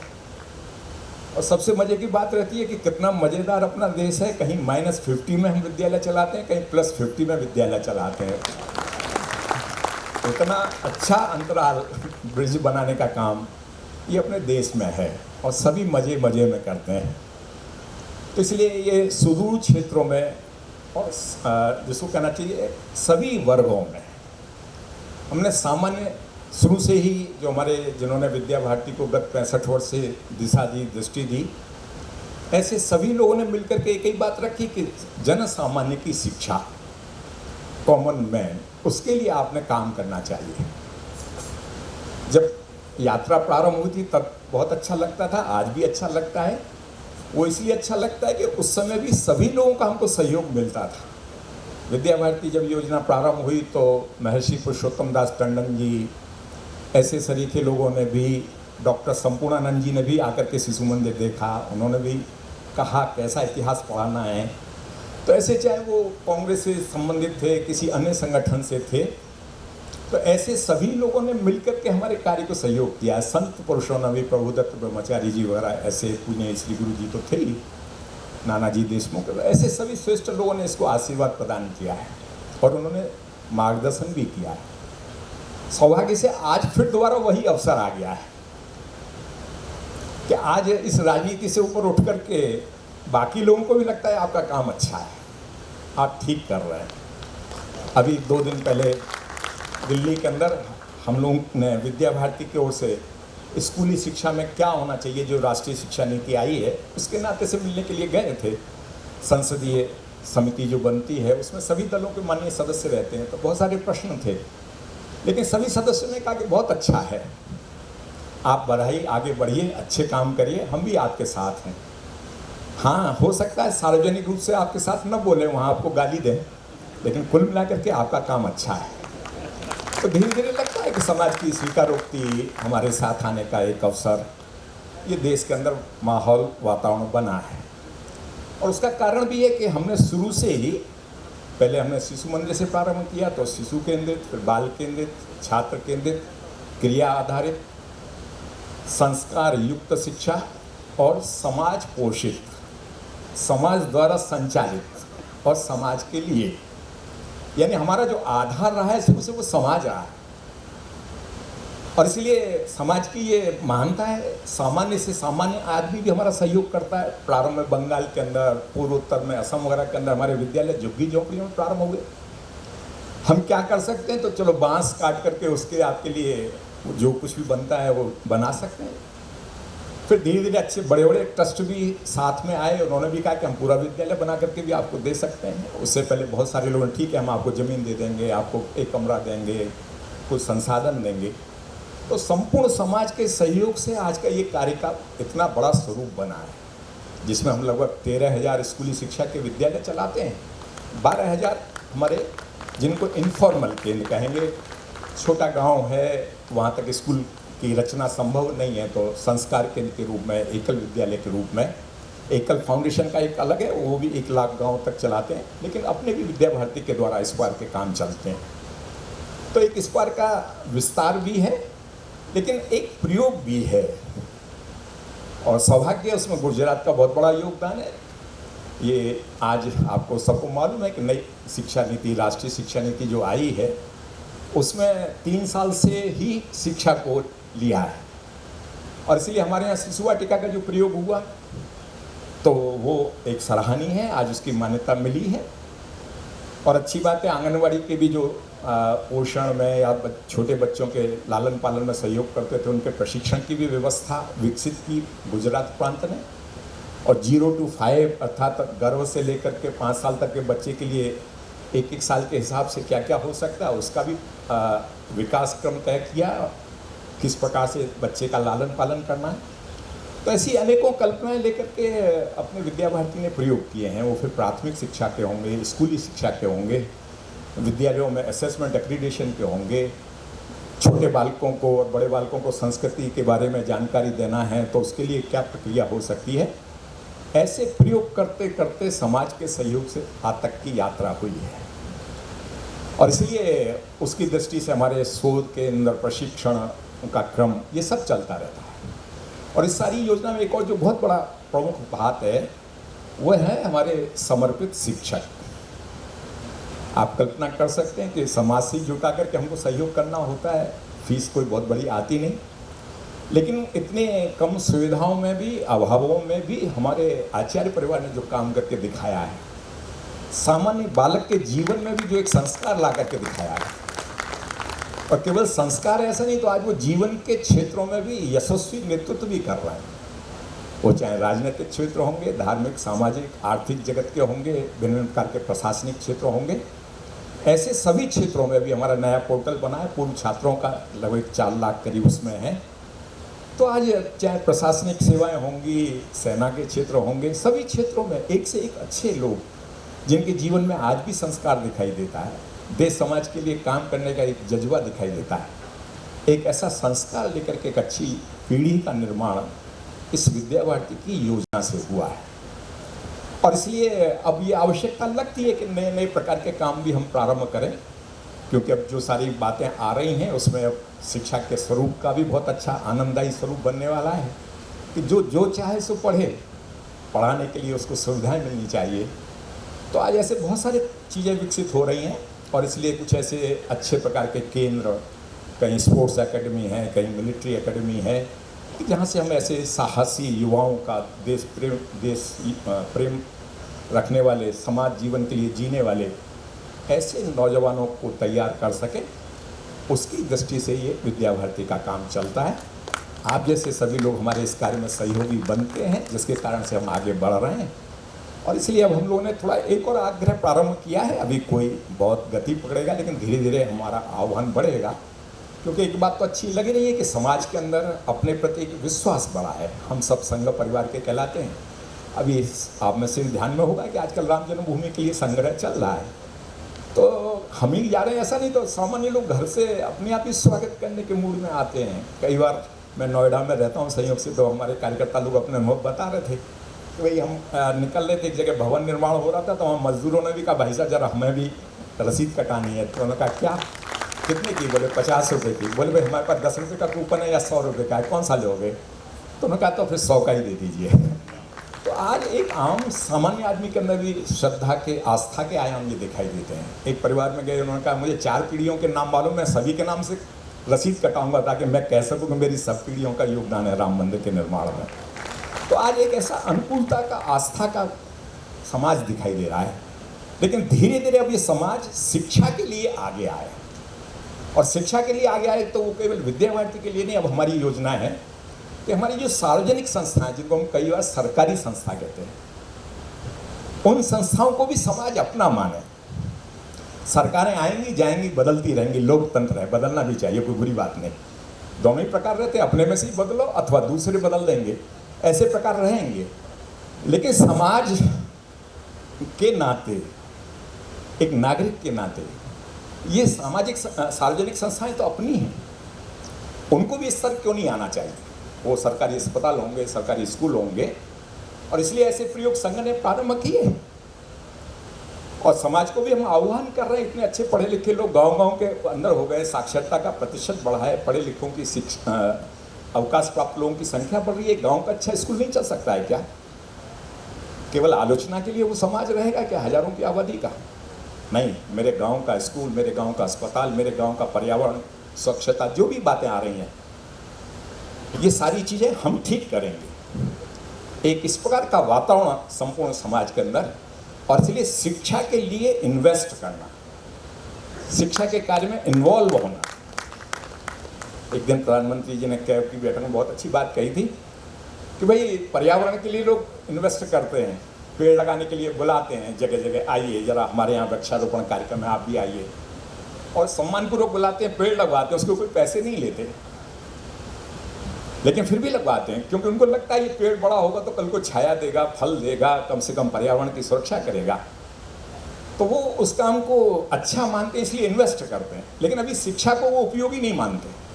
और सबसे मज़े की बात रहती है कि कितना मज़ेदार अपना देश है. कहीं -50 में हम विद्यालय चलाते हैं, कहीं +50 में विद्यालय चलाते हैं. इतना अच्छा अंतराल ब्रिज बनाने का काम ये अपने देश में है और सभी मज़े मज़े में करते हैं. तो इसलिए ये सुदूर क्षेत्रों में और जिसको कहना चाहिए सभी वर्गों में हमने सामान्य शुरू से ही जो हमारे जिन्होंने विद्या भारती को गत 65 वर्ष से दिशा दी, दृष्टि दी, ऐसे सभी लोगों ने मिलकर के एक ही बात रखी कि जन सामान्य की शिक्षा, कॉमन मैन, उसके लिए आपने काम करना चाहिए। जब यात्रा प्रारंभ हुई थी तब बहुत अच्छा लगता था, आज भी अच्छा लगता है। वो इसलिए अच्छा लगता है कि उस समय भी सभी लोगों का हमको सहयोग मिलता था। विद्या भारती जब योजना प्रारंभ हुई तो महर्षि पुरुषोत्तम दास टंडन जी, ऐसे सरीखे लोगों ने भी, डॉक्टर संपूर्णानंद जी ने भी आकर के शिशु मंदिर देखा, उन्होंने भी कहा कैसा इतिहास पढ़ाना है। तो ऐसे चाहे वो कांग्रेस से संबंधित थे, किसी अन्य संगठन से थे, तो ऐसे सभी लोगों ने मिलकर के हमारे कार्य को सहयोग किया है। संत पुरुषों ने भी, प्रभुदत्त ब्रह्मचारी जी वगैरह, ऐसे पुण्य श्री गुरु जी तो थे ही, नानाजी देशमुख, ऐसे सभी श्रेष्ठ लोगों ने इसको आशीर्वाद प्रदान किया है और उन्होंने मार्गदर्शन भी किया है। सौभाग्य से आज फिर दोबारा वही अवसर आ गया है कि आज इस राजनीति से ऊपर उठ करके बाकी लोगों को भी लगता है आपका काम अच्छा है, आप ठीक कर रहे हैं। अभी 2 दिन पहले दिल्ली के अंदर हम लोग ने विद्या भारती की ओर से स्कूली शिक्षा में क्या होना चाहिए, जो राष्ट्रीय शिक्षा नीति आई है, उसके नाते से मिलने के लिए गए थे। संसदीय समिति जो बनती है उसमें सभी दलों के माननीय सदस्य रहते हैं, तो बहुत सारे प्रश्न थे, लेकिन सभी सदस्यों ने कहा कि बहुत अच्छा है, आप बढ़ाइए, आगे बढ़िए, अच्छे काम करिए, हम भी आपके साथ हैं। हाँ, हो सकता है सार्वजनिक रूप से आपके साथ न बोले, वहाँ आपको गाली दें, लेकिन कुल मिलाकर के आपका काम अच्छा है। तो धीरे धीरे लगता है कि समाज की स्वीकारोक्ति, हमारे साथ आने का एक अवसर, ये देश के अंदर माहौल, वातावरण बना है। और उसका कारण भी है कि हमने शुरू से ही, पहले हमने शिशु मंदिर से प्रारंभ किया, तो शिशु केंद्रित, फिर बाल केंद्रित, छात्र केंद्रित, क्रिया आधारित, संस्कार युक्त शिक्षा और समाज पोषित, समाज द्वारा संचालित और समाज के लिए, यानी हमारा जो आधार रहा है शुरू से वो समाज रहा है। और इसलिए समाज की ये महानता है, सामान्य से सामान्य आदमी भी हमारा सहयोग करता है। प्रारंभ में बंगाल के अंदर, पूर्वोत्तर में, असम वगैरह के अंदर हमारे विद्यालय झुग्गी झोंपड़ियों में प्रारंभ हुए। हम क्या कर सकते हैं, तो चलो बांस काट करके उसके आपके लिए जो कुछ भी बनता है वो बना सकते हैं। फिर धीरे धीरे अच्छे बड़े बड़े ट्रस्ट भी साथ में आए, उन्होंने भी कहा कि हम पूरा विद्यालय बना करके भी आपको दे सकते हैं। उससे पहले बहुत सारे लोगों ने, ठीक है हम आपको ज़मीन दे देंगे, आपको एक कमरा देंगे, कुछ संसाधन देंगे। तो संपूर्ण समाज के सहयोग से आज का ये कार्य का इतना बड़ा स्वरूप बना है, जिसमें हम लगभग 13,000 स्कूली शिक्षा के विद्यालय चलाते हैं। 12,000 हमारे जिनको इनफॉर्मल केंद्र कहेंगे, छोटा गांव है, वहाँ तक स्कूल की रचना संभव नहीं है, तो संस्कार केंद्र के रूप में, एकल विद्यालय के रूप में, एकल फाउंडेशन का एक अलग है, वो भी 1 लाख गाँव तक चलाते हैं, लेकिन अपने भी विद्या भारती के द्वारा इस बार के काम चलते हैं। तो एक इस बार का विस्तार भी है, लेकिन एक प्रयोग भी है, और सौभाग्य उसमें गुजरात का बहुत बड़ा योगदान है। ये आज आपको सबको मालूम है कि नई शिक्षा नीति, राष्ट्रीय शिक्षा नीति जो आई है, उसमें 3 साल से ही शिक्षा को लिया है, और इसलिए हमारे यहाँ शिशु वाटिका का जो प्रयोग हुआ तो वो एक सराहनीय है, आज उसकी मान्यता मिली है। और अच्छी बात है, आंगनवाड़ी के भी जो पोषण में या छोटे बच्चों के लालन पालन में सहयोग करते थे, उनके प्रशिक्षण की भी व्यवस्था विकसित की गुजरात प्रांत ने। और 0 to 5 अर्थात गर्भ से लेकर के 5 साल तक के बच्चे के लिए 1-1 साल के हिसाब से क्या क्या हो सकता है, उसका भी विकास क्रम तय किया, किस प्रकार से बच्चे का लालन पालन करना है। तो ऐसी अनेकों कल्पनाएं लेकर के अपने विद्या भारती ने प्रयोग किए हैं। वो फिर प्राथमिक शिक्षा के होंगे, स्कूली शिक्षा के होंगे, विद्यालयों में असेसमेंट एक्रीडिटेशन के होंगे, छोटे बालकों को और बड़े बालकों को संस्कृति के बारे में जानकारी देना है तो उसके लिए क्या प्रक्रिया हो सकती है। ऐसे प्रयोग करते करते समाज के सहयोग से आज तक की यात्रा हुई है, और इसलिए उसकी दृष्टि से हमारे शोध के अंदर प्रशिक्षण का क्रम ये सब चलता रहता है। और इस सारी योजना में एक और जो बहुत बड़ा प्रमुख बात है वो है हमारे समर्पित शिक्षक। आप कल्पना कर सकते हैं कि समाज से जुटा करके हमको सहयोग करना होता है, फीस कोई बहुत बड़ी आती नहीं, लेकिन इतने कम सुविधाओं में भी, अभावों में भी हमारे आचार्य परिवार ने जो काम करके दिखाया है, सामान्य बालक के जीवन में भी जो एक संस्कार ला करके दिखाया है, और केवल संस्कार ऐसा नहीं, तो आज वो जीवन के क्षेत्रों में भी यशस्वी नेतृत्व भी कर रहे हैं। वो चाहे राजनीतिक क्षेत्र होंगे, धार्मिक, सामाजिक, आर्थिक जगत के होंगे, भिन्न प्रकार के प्रशासनिक क्षेत्र होंगे, ऐसे सभी क्षेत्रों में भी हमारा नया पोर्टल बना है। पूर्व छात्रों का लगभग 4 लाख करीब उसमें है। तो आज चाहे प्रशासनिक सेवाएं होंगी, सेना के क्षेत्र होंगे, सभी क्षेत्रों में एक से एक अच्छे लोग, जिनके जीवन में आज भी संस्कार दिखाई देता है, देश समाज के लिए काम करने का एक जज्बा दिखाई देता है। एक ऐसा संस्कार लेकर के एक अच्छी पीढ़ी का निर्माण इस विद्या भारती की योजना से हुआ है। और इसलिए अब ये आवश्यकता लगती है कि नए नए प्रकार के काम भी हम प्रारंभ करें, क्योंकि अब जो सारी बातें आ रही हैं उसमें अब शिक्षा के स्वरूप का भी बहुत अच्छा आनंददायी स्वरूप बनने वाला है कि जो चाहे सो पढ़े, पढ़ाने के लिए उसको सुविधाएं मिलनी चाहिए। तो आज ऐसे बहुत सारी चीज़ें विकसित हो रही हैं, और इसलिए कुछ ऐसे अच्छे प्रकार के केंद्र, कहीं स्पोर्ट्स एकेडमी है, कहीं मिलिट्री एकेडमी है, कि जहाँ से हम ऐसे साहसी युवाओं का, देश प्रेम रखने वाले, समाज जीवन के लिए जीने वाले ऐसे नौजवानों को तैयार कर सके, उसकी दृष्टि से ये विद्या भारती का काम चलता है। आप जैसे सभी लोग हमारे इस कार्य में सहयोगी बनते हैं, जिसके कारण से हम आगे बढ़ रहे हैं। और इसलिए अब हम लोगों ने थोड़ा एक और आग्रह प्रारंभ किया है। अभी कोई बहुत गति पकड़ेगा, लेकिन धीरे धीरे हमारा आह्वान बढ़ेगा, क्योंकि एक बात तो अच्छी लग रही है कि समाज के अंदर अपने प्रति एक विश्वास बढ़ा है। हम सब संघ परिवार के कहलाते हैं। अभी आप में से ध्यान में होगा कि आजकल राम जन्मभूमि के लिए संग्रह चल रहा है, तो हम ही जा रहे हैं ऐसा नहीं, तो सामान्य लोग घर से अपने आप ही स्वागत करने के मूड में आते हैं। कई बार मैं नोएडा में रहता हूँ संयोग से, तो हमारे कार्यकर्ता लोग अपने अनुभव बता रहे थे कि भाई हम निकल रहे थे, एक जगह भवन निर्माण हो रहा था, तो वहाँ मजदूरों ने भी कहा भाई साहब जरा हमें भी रसीद कटानी है। तो उन्होंने कहा क्या, कितने की? बोले 50 रुपये की। बोले भाई हमारे पास 10 रुपये का कूपन है या 100 रुपये का है, कौन सा लोगे? तो उन्होंने कहा तो फिर 100 का ही दे दीजिए। तो आज एक आम सामान्य आदमी के अंदर भी श्रद्धा के, आस्था के आयाम ये दिखाई देते हैं। एक परिवार में गए, उन्होंने कहा मुझे 4 पीढ़ियों के नाम मालूम, मैं सभी के नाम से रसीद कटाऊंगा ताकि मैं कह सकूँ कि मेरी सब पीढ़ियों का योगदान है राम मंदिर के निर्माण में। तो आज एक ऐसा अनुकूलता का, आस्था का समाज दिखाई दे रहा है। लेकिन धीरे धीरे अब ये समाज शिक्षा के लिए आगे आए, और शिक्षा के लिए आगे आए तो वो केवल विद्या भारती के लिए नहीं। अब हमारी योजना है कि हमारी जो सार्वजनिक संस्थाएं, जिनको हम कई बार सरकारी संस्था कहते हैं, उन संस्थाओं को भी समाज अपना माने। सरकारें आएंगी जाएंगी, बदलती रहेंगी, लोकतंत्र है, बदलना भी चाहिए, कोई बुरी बात नहीं। दोनों ही प्रकार रहते हैं, अपने में से ही बदलो अथवा दूसरे बदल देंगे, ऐसे प्रकार रहेंगे। लेकिन समाज के नाते, एक नागरिक के नाते, ये सामाजिक सार्वजनिक संस्थाएं तो अपनी हैं, उनको भी इस स्तर क्यों नहीं आना चाहिए? वो सरकारी अस्पताल होंगे, सरकारी स्कूल होंगे, और इसलिए ऐसे प्रयोग संघ ने प्रारंभ किए। और समाज को भी हम आह्वान कर रहे हैं, इतने अच्छे पढ़े लिखे लोग गांव-गांव के अंदर हो गए, साक्षरता का प्रतिशत बढ़ा है, पढ़े लिखों की अवकाश प्राप्त लोगों की संख्या बढ़ रही है। गांव का अच्छा स्कूल नहीं चल सकता है क्या? केवल आलोचना के लिए वो समाज रहेगा क्या हजारों की आबादी का? नहीं, मेरे गांव का स्कूल, मेरे गांव का अस्पताल, मेरे गांव का पर्यावरण, स्वच्छता, जो भी बातें आ रही हैं, ये सारी चीज़ें हम ठीक करेंगे। एक इस प्रकार का वातावरण संपूर्ण समाज के अंदर, और इसलिए शिक्षा के लिए इन्वेस्ट करना, शिक्षा के कार्य में इन्वॉल्व होना। एक दिन प्रधानमंत्री जी ने कैब की बैठक में बहुत अच्छी बात कही थी कि भाई पर्यावरण के लिए लोग इन्वेस्ट करते हैं, पेड़ लगाने के लिए बुलाते हैं जगह जगह, आइए जरा हमारे यहाँ वृक्षारोपण कार्यक्रम है, आप भी आइए, और सम्मानपूर्वक बुलाते हैं, पेड़ लगवाते हैं, उसके कोई पैसे नहीं लेते, लेकिन फिर भी लगवाते हैं, क्योंकि उनको लगता है ये पेड़ बड़ा होगा तो कल को छाया देगा, फल देगा, कम से कम पर्यावरण की सुरक्षा करेगा, तो वो उस काम को अच्छा मानते हैं, इसलिए इन्वेस्ट करते हैं। लेकिन अभी शिक्षा को वो उपयोगी नहीं मानते।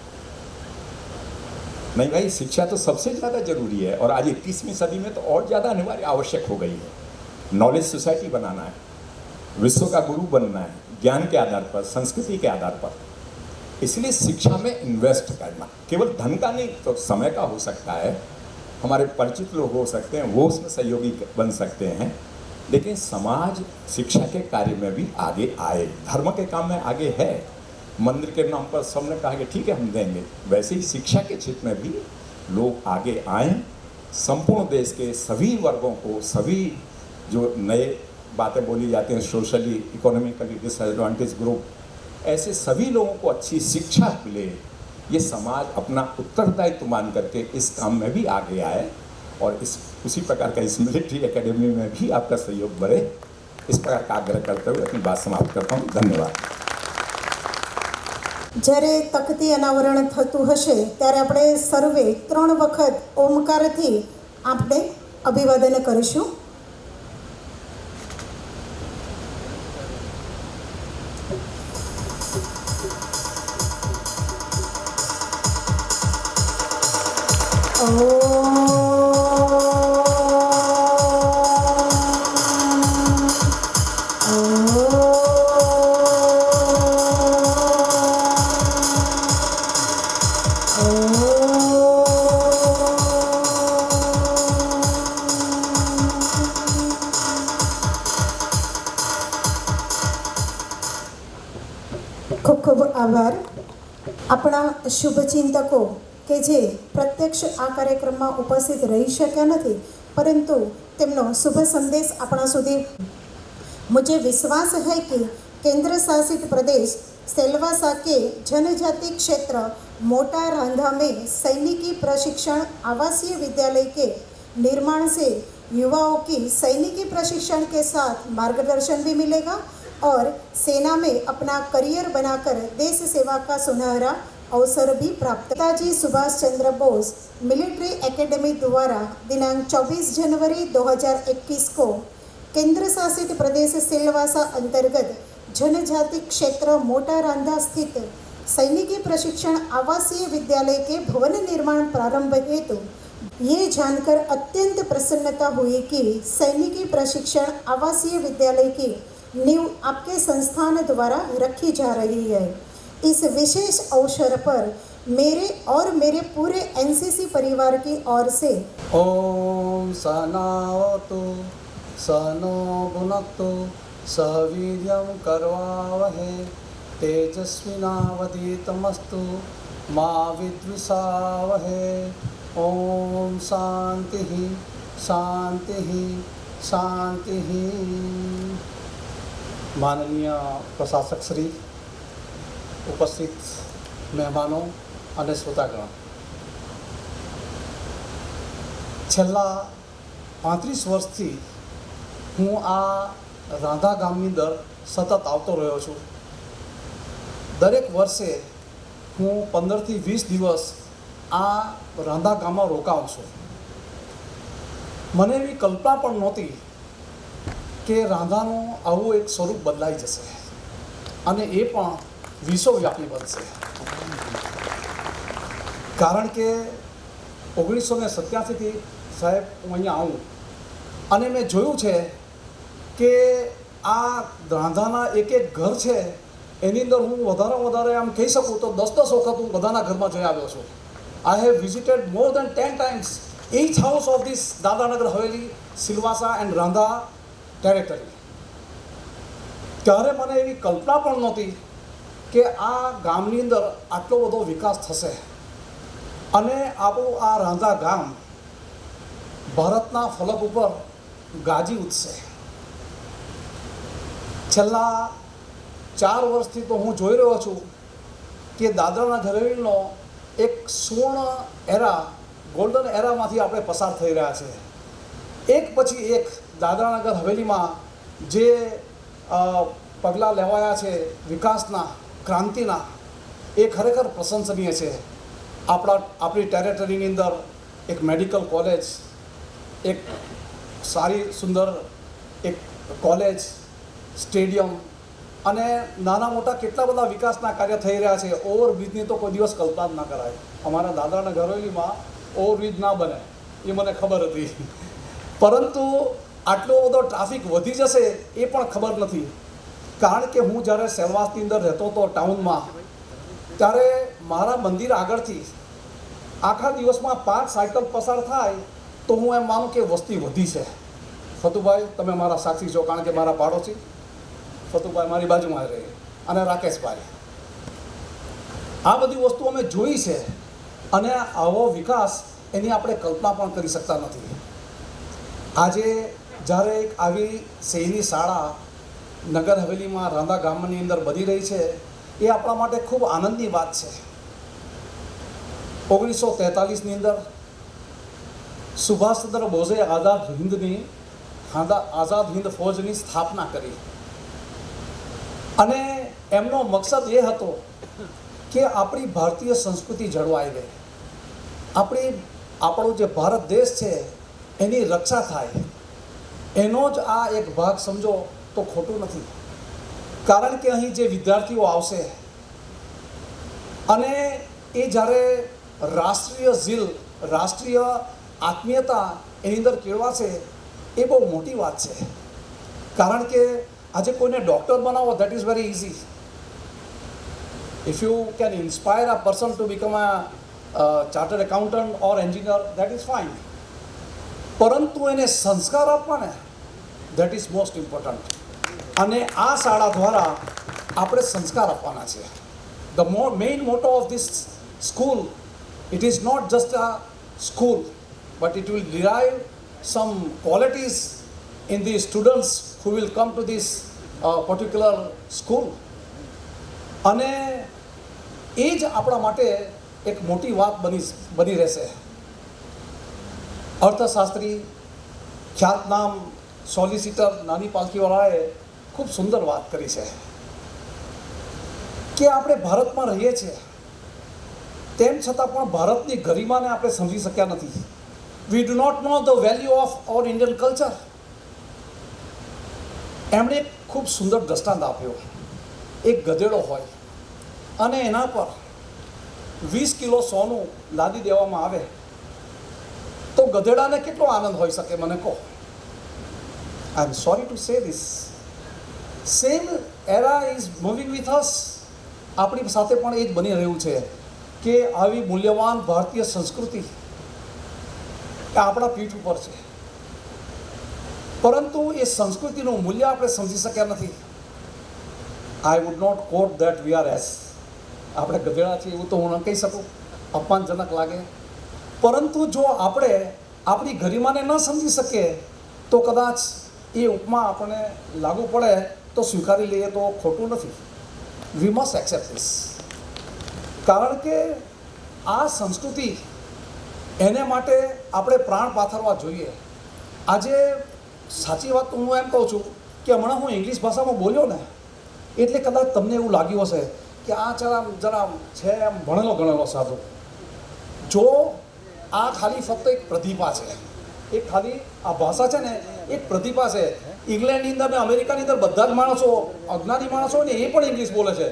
नहीं भाई, शिक्षा तो सबसे ज़्यादा जरूरी है, और आज 21वीं सदी में तो और ज़्यादा अनिवार्य, आवश्यक हो गई है। नॉलेज सोसाइटी बनाना है, विश्व का गुरु बनना है, ज्ञान के आधार पर, संस्कृति के आधार पर। इसलिए शिक्षा में इन्वेस्ट करना केवल धन का नहीं, तो समय का हो सकता है, हमारे परिचित लोग हो सकते हैं, वो उसमें सहयोगी बन सकते हैं, लेकिन समाज शिक्षा के कार्य में भी आगे आए, धर्म के काम में आगे है। मंदिर के नाम पर सबने कहा कि ठीक है हम देंगे, वैसे ही शिक्षा के क्षेत्र में भी लोग आगे आएं, संपूर्ण देश के सभी वर्गों को, सभी जो नए बातें बोली जाती हैं, सोशली इकोनॉमिकली डिसएडवांटेज ग्रुप, ऐसे सभी लोगों को अच्छी शिक्षा मिले, ये समाज अपना उत्तरदायित्व मान करके इस काम में भी आगे आए और उसी प्रकार का इस मिलिट्री एकेडमी में भी आपका सहयोग बढ़े, इस प्रकार का आग्रह करते हुए अपनी बात समाप्त करता हूँ। धन्यवाद। જ્યારે તકતી અનાવરણ થતું હશે ત્યારે આપણે સર્વે 3 વખત ઓમકારથી આપણે અભિવાદન કરીશું. ખૂબ ખૂબ આભાર. આપણા શુભચિંતકો કે જે પ્રત્યક્ષ આ કાર્યક્રમમાં ઉપસ્થિત રહી શક્યા નથી, પરંતુ તેમનો શુભ સંદેશ આપણા સુધી. मुझे विश्वास है कि केंद्र शासित प्रदेश सेल्वासा के जनजाति क्षेत्र मोटा रांधा में सैनिकी प्रशिक्षण आवासीय विद्यालय के निर्माण से युवाओं की सैनिकी प्रशिक्षण के साथ मार्गदर्शन भी मिलेगा और सेना में अपना करियर बनाकर देश सेवा का सुनहरा अवसर भी प्राप्त. नेताजी सुभाष चंद्र बोस मिलिट्री एकेडमी द्वारा दिनांक 24 जनवरी 2021 को केंद्र शासित प्रदेश सिलवासा अंतर्गत जनजाति क्षेत्र मोटा रांधा स्थित सैनिकी प्रशिक्षण आवासीय विद्यालय के भवन निर्माण प्रारंभ हेतु ये जानकर अत्यंत प्रसन्नता हुई कि सैनिकी प्रशिक्षण आवासीय विद्यालय की नींव आपके संस्थान द्वारा रखी जा रही है. इस विशेष अवसर पर मेरे और मेरे पूरे एनसीसी परिवार की ओर से ओम सहनावतु सहनो भुनक्तु सह वीर्यं करवावहै तेजस्विनावधीतमस्तु मा विद्विषावहै. ओम शांति शांति शांति. माननीय प्रशासक श्री, उपस्थित મહેમાનો અને શ્રોતાગણ, છેલ્લા 35 વર્ષથી હું આ રાંધા ગામની અંદર સતત આવતો રહ્યો છું. દરેક વર્ષે હું 15થી 20 દિવસ આ રાંધા ગામમાં રોકાઉં છું. મને એવી કલ્પના પણ નહોતી કે રાંધાનું આવું એક સ્વરૂપ બદલાઈ જશે અને એ પણ વિશ્વવ્યાપી બનશે. કારણ કે 1987થી સાહેબ હું અહીંયા આવું અને મેં જોયું છે કે આ રાંધાના એક એક ઘર છે એની અંદર હું વધારે આમ કહી શકું તો 10 વખત હું બધાના ઘરમાં જઈ આવ્યો છું. I have visited more than 10 times each house of this Dadra Nagar Haveli, Silvassa and રાંધા ટેરેટરી. ત્યારે મને એવી કલ્પના પણ નહોતી કે આ ગામની અંદર આટલો બધો વિકાસ થશે અને આપણું આ રાંધા ગામ ભારતના ફલક ઉપર ગાજી ઉઠશે. છેલ્લા 4 વર્ષથી તો હું જોઈ રહ્યો છું કે દાદરાનગર હવેલીનો એક સુવર્ણ એરા, ગોલ્ડન એરામાંથી આપણે પસાર થઈ રહ્યા છે. એક પછી એક દાદરાનગર હવેલીમાં જે પગલાં લેવાયા છે વિકાસના, ક્રાંતિના, એ ખરેખર પ્રશંસનીય છે. આપણી ટેરેટરીની અંદર એક મેડિકલ કોલેજ, એક સારી સુંદર એક કોલેજ, સ્ટેડિયમ અને નાના મોટા કેટલા બધા વિકાસના કાર્ય થઈ રહ્યા છે. ઓવરબ્રિજની તો કોઈ દિવસ કલ્પના જ ના કરાય. અમારા દાદરાનગર હવેલીમાં ઓવરબ્રિજ ના બને એ મને ખબર હતી, પરંતુ આટલો બધો ટ્રાફિક વધી જશે એ પણ ખબર નથી. કારણ કે હું જ્યારે સેલવાસની અંદર રહેતો હતો ટાઉનમાં, ત્યારે મારા મંદિર આગળથી આખા દિવસમાં 5 સાયકલ પસાર થાય તો હું એમ માનું કે વસ્તી વધી છે. ફતુભાઈ, તમે મારા સાક્ષી છો, કારણ કે મારા પાડોશી ફતુભાઈ મારી બાજુમાં રહે અને રાકેશભાઈ. આ બધી વસ્તુ અમે જોઈ છે અને આવો વિકાસ એની આપણે કલ્પના પણ કરી શકતા નથી. આજે જ્યારે એક આવી શહેરી શાળા નગર હવેલીમાં રાંધા ગામની અંદર બની રહી છે, એ આપણા માટે ખૂબ આનંદની વાત છે. 1943ની અંદર સુભાષચંદ્ર બોઝે આઝાદ હિન્દ ફૌજની સ્થાપના કરી અને એમનો મકસદ એ હતો કે આપણી ભારતીય સંસ્કૃતિ જળવાઈ રહે, આપણો જે ભારત દેશ છે એની રક્ષા થાય. એનો જ આ એક ભાગ સમજો તો ખોટું નથી. કારણ કે અહીં જે વિદ્યાર્થીઓ આવશે અને એ જ્યારે રાષ્ટ્રીય આત્મીયતા એની અંદર કેળવાશે, એ બહુ મોટી વાત છે. કારણ કે આજે કોઈને ડૉક્ટર બનાવો, that is very easy. If you can inspire a person to become a chartered accountant or engineer, that is fine. પરંતુ એને સંસ્કાર આપવાને, દેટ ઇઝ મોસ્ટ ઇમ્પોર્ટન્ટ. અને આ શાળા દ્વારા આપણે સંસ્કાર આપવાના છે. ધ મેઇન મોટો of this school, it is not just a school, but it will derive some qualities in the students who will come to this particular school. અને એ જ આપણા માટે એક મોટી વાત બની રહેશે. અર્થશાસ્ત્રી ખ્યાતનામ સોલિસિટર નાની પાલખીવાળાએ ખૂબ સુંદર વાત કરી છે કે આપણે ભારતમાં રહીએ છીએ, તેમ છતાં પણ ભારતની ગરિમાને આપણે સમજી શક્યા નથી. We do not know the value of our Indian culture. એમણે એક ખૂબ સુંદર દ્રષ્ટાંત આપ્યો. એક ગધેડો હોય અને એના પર 20 કિલો સોનું લાદી દેવામાં આવે તો ગધેડાને કેટલો આનંદ હોઈ શકે, મને કહો. I am sorry to say this. Same era is moving with us. આપણી સાથે પણ એ જ બની રહ્યું છે કે આવી મૂલ્યવાન ભારતીય સંસ્કૃતિ એ આપણા પીઠ ઉપર છે, પરંતુ એ સંસ્કૃતિનું મૂલ્ય આપણે સમજી શક્યા નથી. I would not quote that we are ass. આપણે ગધેડા છીએ એવું તો હું ન કહી શકું, અપમાનજનક લાગે. પરંતુ જો આપણે આપણી ગરિમાને ન સમજી શકીએ તો કદાચ એ ઉપમા આપણને લાગુ પડે તો સ્વીકારી લઈએ તો ખોટું નથી. We must accept this. કારણ કે આ સંસ્કૃતિ, એને માટે આપણે પ્રાણ પાથરવા જોઈએ. આજે સાચી વાત તો હું એમ કહું છું કે હમણાં હું ઇંગ્લિશ ભાષામાં બોલ્યો ને, એટલે કદાચ તમને એવું લાગ્યું હશે કે આ જરા છે એમ ભણેલો ગણેલો સાધુ. જો આ ખાલી ફક્ત એક પ્રતિભા છે, એક ખાલી આ ભાષા છે ને એક પ્રતિભા છે. ઇંગ્લેન્ડની અંદર ને અમેરિકાની અંદર બધા જ માણસો, અજ્ઞાની માણસો હોય ને, એ પણ ઇંગ્લિશ બોલે છે.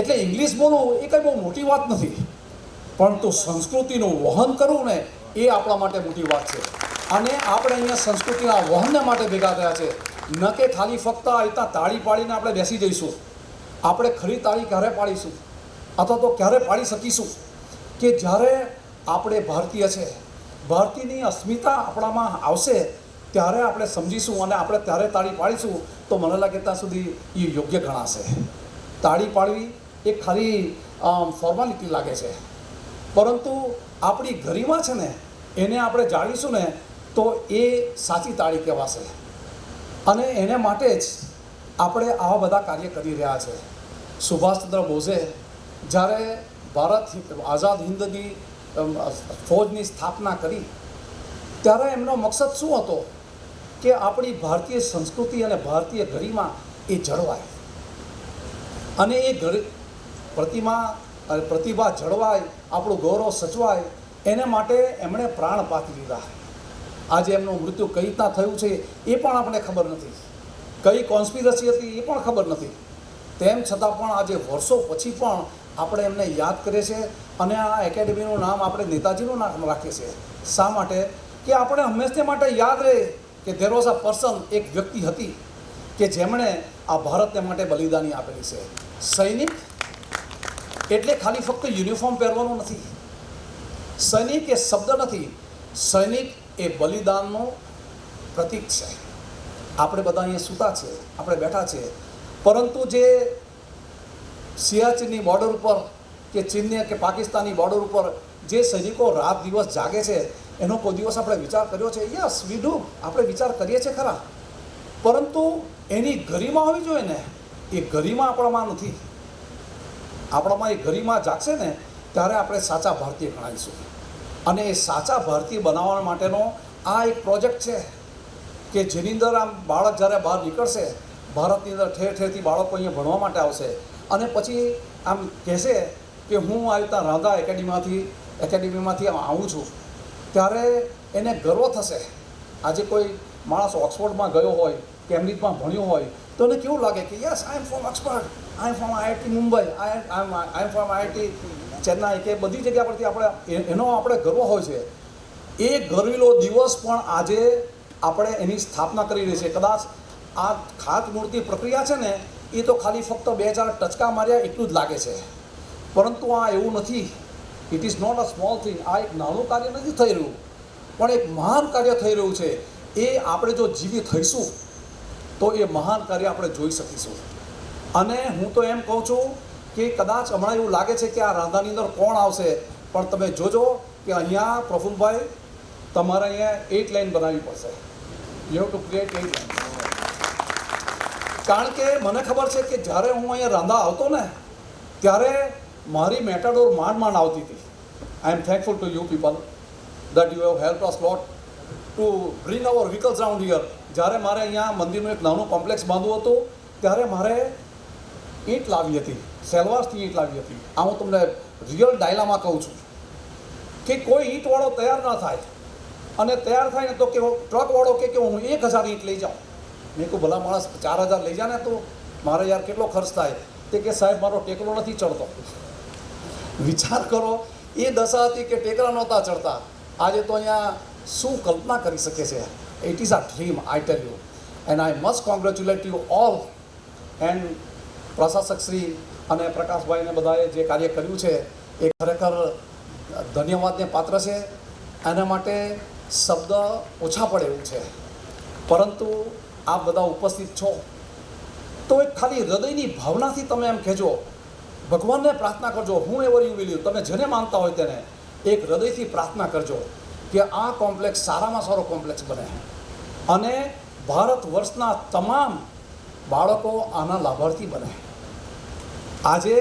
એટલે ઇંગ્લિશ બોલવું એ કંઈ બહુ મોટી વાત નથી, પરંતુ સંસ્કૃતિનું વહન કરવું ને એ આપણા માટે મોટી વાત છે. અને આપણે અહીંયા સંસ્કૃતિના વહનને માટે ભેગા થયા છે, ન કે ખાલી ફક્ત આ રીતના તાળી પાડીને આપણે બેસી જઈશું. આપણે ખરી તાળી ક્યારે પાડીશું, અથવા તો ક્યારે પાડી શકીશું કે જ્યારે આપણે ભારતીય છે, ભારતીયની અસ્મિતા આપણામાં આવશે, ત્યારે આપણે સમજીશું અને આપણે ત્યારે તાળી પાડીશું. તો મને લાગે ત્યાં સુધી એ યોગ્ય ગણાશે. તાળી પાડવી એ ખાલી ફોર્માલિટી લાગે છે, પરંતુ આપણી ગરિમા છે ને એને આપણે જાળવીશું ને તો એ સાચી તાળી કહેવાશે. અને એને માટે જ આપણે આવા બધા કાર્ય કરી રહ્યા છે. સુભાષચંદ્ર બોઝે જ્યારે ભારત આઝાદ હિન્દની ફૌજની સ્થાપના કરી ત્યારે એમનો મકસદ શું હતો કે આપણી ભારતીય સંસ્કૃતિ અને ભારતીય ગરિમા એ જળવાય અને એ પ્રતિભા જળવાય, આપણું ગૌરવ સચવાય, એને માટે એમણે પ્રાણ પાતી દીધા. આજે એમનું મૃત્યુ કઈ રીતના થયું છે એ પણ આપણે ખબર નથી, કઈ કોન્સ્પિરસી હતી એ પણ ખબર નથી. તેમ છતાં પણ આજે વર્ષો પછી પણ આપણે એમને યાદ કરીએ છીએ અને આ એકેડેમીનું નામ આપણે નેતાજીનું નામ રાખીએ છીએ. શા માટે? કે આપણે હંમેશા માટે યાદ રહે કે ધેર વોઝ અ પર્સન, એક વ્યક્તિ હતી કે જેમણે આ ભારતને માટે બલિદાની આપેલી છે. સૈનિક એટલે ખાલી ફક્ત યુનિફોર્મ પહેરવાનું નથી. સૈનિક એ શબ્દ નથી, સૈનિક એ બલિદાનનું પ્રતીક છે. આપણે બધા અહીંયા સૂતા છે, આપણે બેઠા છે, પરંતુ જે સિયાચીનની બોર્ડર ઉપર કે ચીનની કે પાકિસ્તાનની બોર્ડર ઉપર જે સૈનિકો રાત દિવસ જાગે છે એનો કોઈ દિવસ આપણે વિચાર કર્યો છે? યસ વી ડુ, આપણે વિચાર કરીએ છીએ ખરા, પરંતુ એની ગરિમા હોવી જોઈએ ને, એ ગરિમા આપણામાં નથી. આપણામાં એ ગરિમા જાગશે ને ત્યારે આપણે સાચા ભારતીય ગણાવીશું. અને એ સાચા ભારતીય બનાવવા માટેનો આ એક પ્રોજેક્ટ છે કે જેની અંદર આમ બાળક જ્યારે બહાર નીકળશે, ભારતની અંદર ઠેર ઠેરથી બાળકો અહીંયા ભણવા માટે આવશે અને પછી આમ કહેશે કે હું આ રીતના રાંધા એકેડેમીમાંથી આવું છું, ત્યારે એને ગર્વ થશે. આજે કોઈ માણસ ઓક્સફોર્ડમાં ગયો હોય, કેમ્બ્રિજમાં ભણ્યો હોય તો એને કેવું લાગે કે yes I am from Oxford, I am from IIT Mumbai, I am from IIT Chennai, કે બધી જગ્યા પરથી એનો આપણે ગર્વ હોય છે. એ ગરવીલો દિવસ પણ આજે આપણે એની સ્થાપના કરી રહી છે. કદાચ આ ખાતમૂર્તિ પ્રક્રિયા છે ને એ તો ખાલી ફક્ત 2-4 ટચકા માર્યા એટલું જ લાગે છે, પરંતુ આ એવું નથી. It is not a small thing. આ એક નાનું કાર્ય નથી થઈ રહ્યું, પણ એક મહાન કાર્ય થઈ રહ્યું છે. એ આપણે જો જીવી થઈશું તો એ મહાન કાર્ય આપણે જોઈ શકીશું. અને હું તો એમ કહું છું કે કદાચ હમણાં એવું લાગે છે કે આ રાંધાની અંદર કોણ આવશે, પણ તમે જોજો કે અહીંયા પ્રફુલ્લભાઈ તમારે અહીંયા 8 લાઈન બનાવવી પડશે. You have to create 8 line. કારણ કે મને ખબર છે કે જ્યારે હું અહીંયા રાંધા આવતો ને ત્યારે મારી મેટાડોર માંડ આવતી હતી. I am thankful to you people that you have help us lot to bring our vehicles round here. જ્યારે મારે અહીંયા મંદિરનું એક નાનું કોમ્પ્લેક્સ બાંધવું હતું ત્યારે મારે ઈંટ લાવી હતી, સેલવાસથી ઈંટ લાવી હતી. આ હું તમને રિયલ ડાયલામાં કહું છું કે કોઈ ઈંટવાળો તૈયાર ના થાય, અને તૈયાર થાય ને તો કે ટ્રકવાળો કે હું 1000 ઈંટ લઈ જાઉં. મેં કહું ભલા માણસ 4000 લઈ જાય ને તો મારે યાર કેટલો ખર્ચ થાય? તે કે સાહેબ મારો ટેકરો નથી ચડતો. વિચાર કરો, એ દશા હતી કે ટેકરા નહોતા ચડતા. આજે તો અહીંયા શું કલ્પના કરી શકે છે? It is a dream, I tell you. And I must congratulate you all. And પ્રશાસક શ્રી અને પ્રકાશભાઈને બધાએ જે કાર્ય કર્યું છે એ ખરેખર ધન્યવાદને પાત્ર છે. એના માટે શબ્દ ઓછા પડે એવું છે, પરંતુ આપ બધા ઉપસ્થિત છો તો એક ખાલી હૃદયની ભાવનાથી તમે એમ કહેજો, ભગવાનને પ્રાર્થના કરજો. હું એવર યુ વિલ યુ, તમે જેને માનતા હોય તેને એક હૃદયથી પ્રાર્થના કરજો કે આ કોમ્પ્લેક્સ સારામાં સારો કોમ્પ્લેક્સ બને અને ભારત વર્ષના તમામ બાળકો આના લાભાર્થી બને. આજે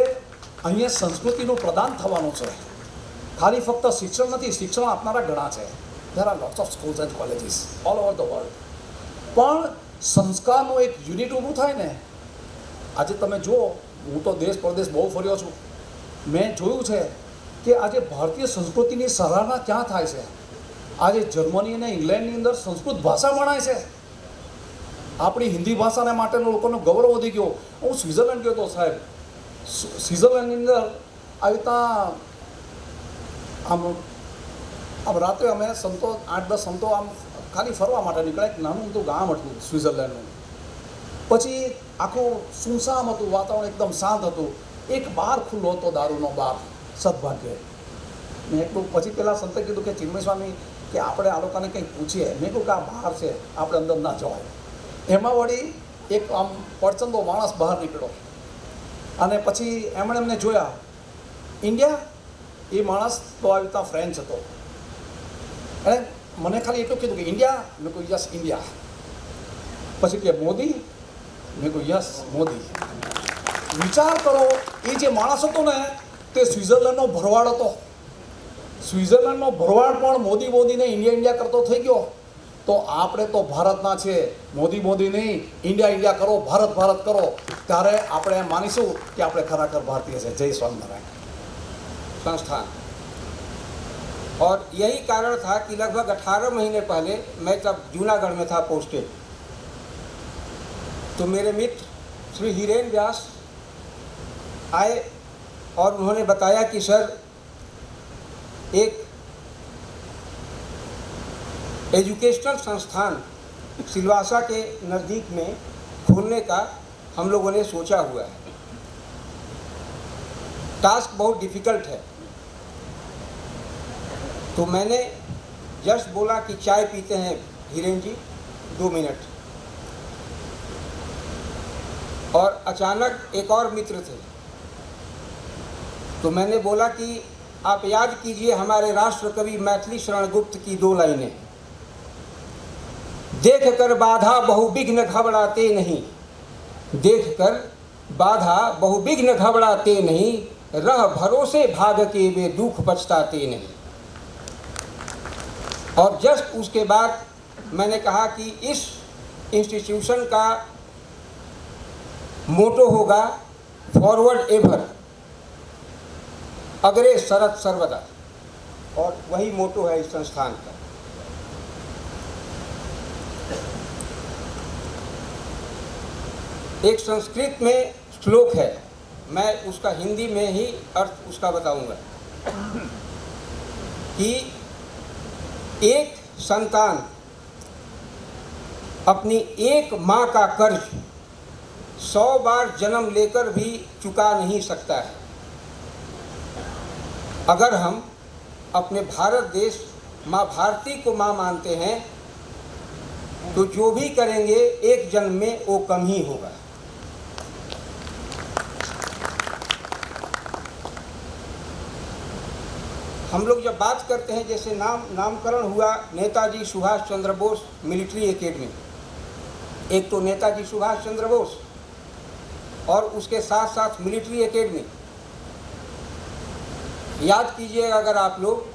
અહીંયા સંસ્કૃતિનું પ્રદાન થવાનું છે. ખાલી ફક્ત શિક્ષણ નથી, શિક્ષણ આપનારા ઘણા છે. There are lots of schools and colleges all over the world. પણ સંસ્કારનું એક યુનિટ ઊભું થાય ને. આજે તમે જુઓ, હું તો દેશ પરદેશ બહુ ફર્યો છું, મેં જોયું છે કે આજે ભારતીય સંસ્કૃતિની સરાહના ક્યાં થાય છે. આજે જર્મની અને ઇંગ્લેન્ડની અંદર સંસ્કૃત ભાષા ભણાય છે. આપણી હિન્દી ભાષાને માટેનો લોકોનો ગૌરવ વધી ગયો. હું સ્વિટ્ઝરલેન્ડ ગયો હતો સાહેબ. સ્વિટ્ઝરલેન્ડની અંદર આવી રીતના આમ રાત્રે અમે સંતો 8-10 સંતો આમ ખાલી ફરવા માટે નીકળ્યા. એક નાનું મોટું ગામ હતું સ્વિટ્ઝરલેન્ડનું. પછી આખું સુમસામ હતું, વાતાવરણ એકદમ શાંત હતું. એક બાર ખુલ્લો હતો, દારૂનો બાર, સદભાગ્યે. મેં એટલું પછી પેલા સંતે કીધું કે ચિન્મય સ્વામી કે આપણે આ લોકોને કંઈક પૂછીએ. મેં કહ્યું કે આ બહાર છે, આપણે અંદર ના જવાય. એમાં વળી એક આમ પડચંદો માણસ બહાર નીકળ્યો અને પછી એમણે એમને જોયા. ઇન્ડિયા? એ માણસ તો આવી રીતના ફ્રેન્ચ હતો. એણે મને ખાલી એટલું કીધું કે ઇન્ડિયા? મેં કહ્યું યસ ઇન્ડિયા. પછી કે મોદી? મેં કહ્યું યસ મોદી. વિચાર કરો, એ જે માણસ હતો ને તે સ્વિટ્ઝરલેન્ડનો ભરવાડ હતો. સ્વિટ્ઝરલેન્ડનો ભરવાડ પણ મોદીને ઇન્ડિયા કરતો થઈ ગયો. તો આપણે તો ભારતના છે. મોદી નહીં, ઇન્ડિયા કરો, ભારત કરો. ત્યારે આપણે માનીશું કે આપણે ખરેખર ભારતીય છે. જય સ્વામિનારાયણ. संस्थान। और यही कारण था कि लगभग 18 महीने पहले मैं तब जूनागढ़ में था पोस्टेड, तो मेरे मित्र श्री हिरेन व्यास आए और उन्होंने बताया कि सर एक एजुकेशनल संस्थान सिलवासा के नज़दीक में खोलने का हम लोगों ने सोचा हुआ है। टास्क बहुत डिफ़िकल्ट है। तो मैंने जस्ट बोला कि चाय पीते हैं हिरेन जी, 2 मिनट। और अचानक एक और मित्र थे, तो मैंने बोला कि आप याद कीजिए हमारे राष्ट्र कवि मैथिली शरण गुप्त की 2 लाइनें, देख कर बाधा बहुविघ्न घबराते नहीं, देख कर बाधा बहुविघ्न घबराते नहीं, रह भरोसे भाग के वे दुख पछताते नहीं। और जस्ट उसके बाद मैंने कहा कि इस इंस्टीट्यूशन का मोटो होगा फॉरवर्ड एवर, अग्रे सरत सर्वदा, और वही मोटो है इस संस्थान का। एक संस्कृत में श्लोक है, मैं उसका हिंदी में ही अर्थ उसका बताऊंगा कि एक संतान अपनी एक माँ का कर्ज 100 बार जन्म लेकर भी चुका नहीं सकता है। अगर हम अपने भारत देश माँ भारती को माँ मानते हैं तो जो भी करेंगे एक जन्म में वो कम ही होगा। हम लोग जब बात करते हैं, जैसे नामकरण हुआ नेताजी सुभाष चंद्र बोस मिलिट्री एकेडमी, एक तो नेताजी सुभाष चंद्र बोस और उसके साथ साथ मिलिट्री एकेडमी। याद कीजिएगा अगर आप लोग,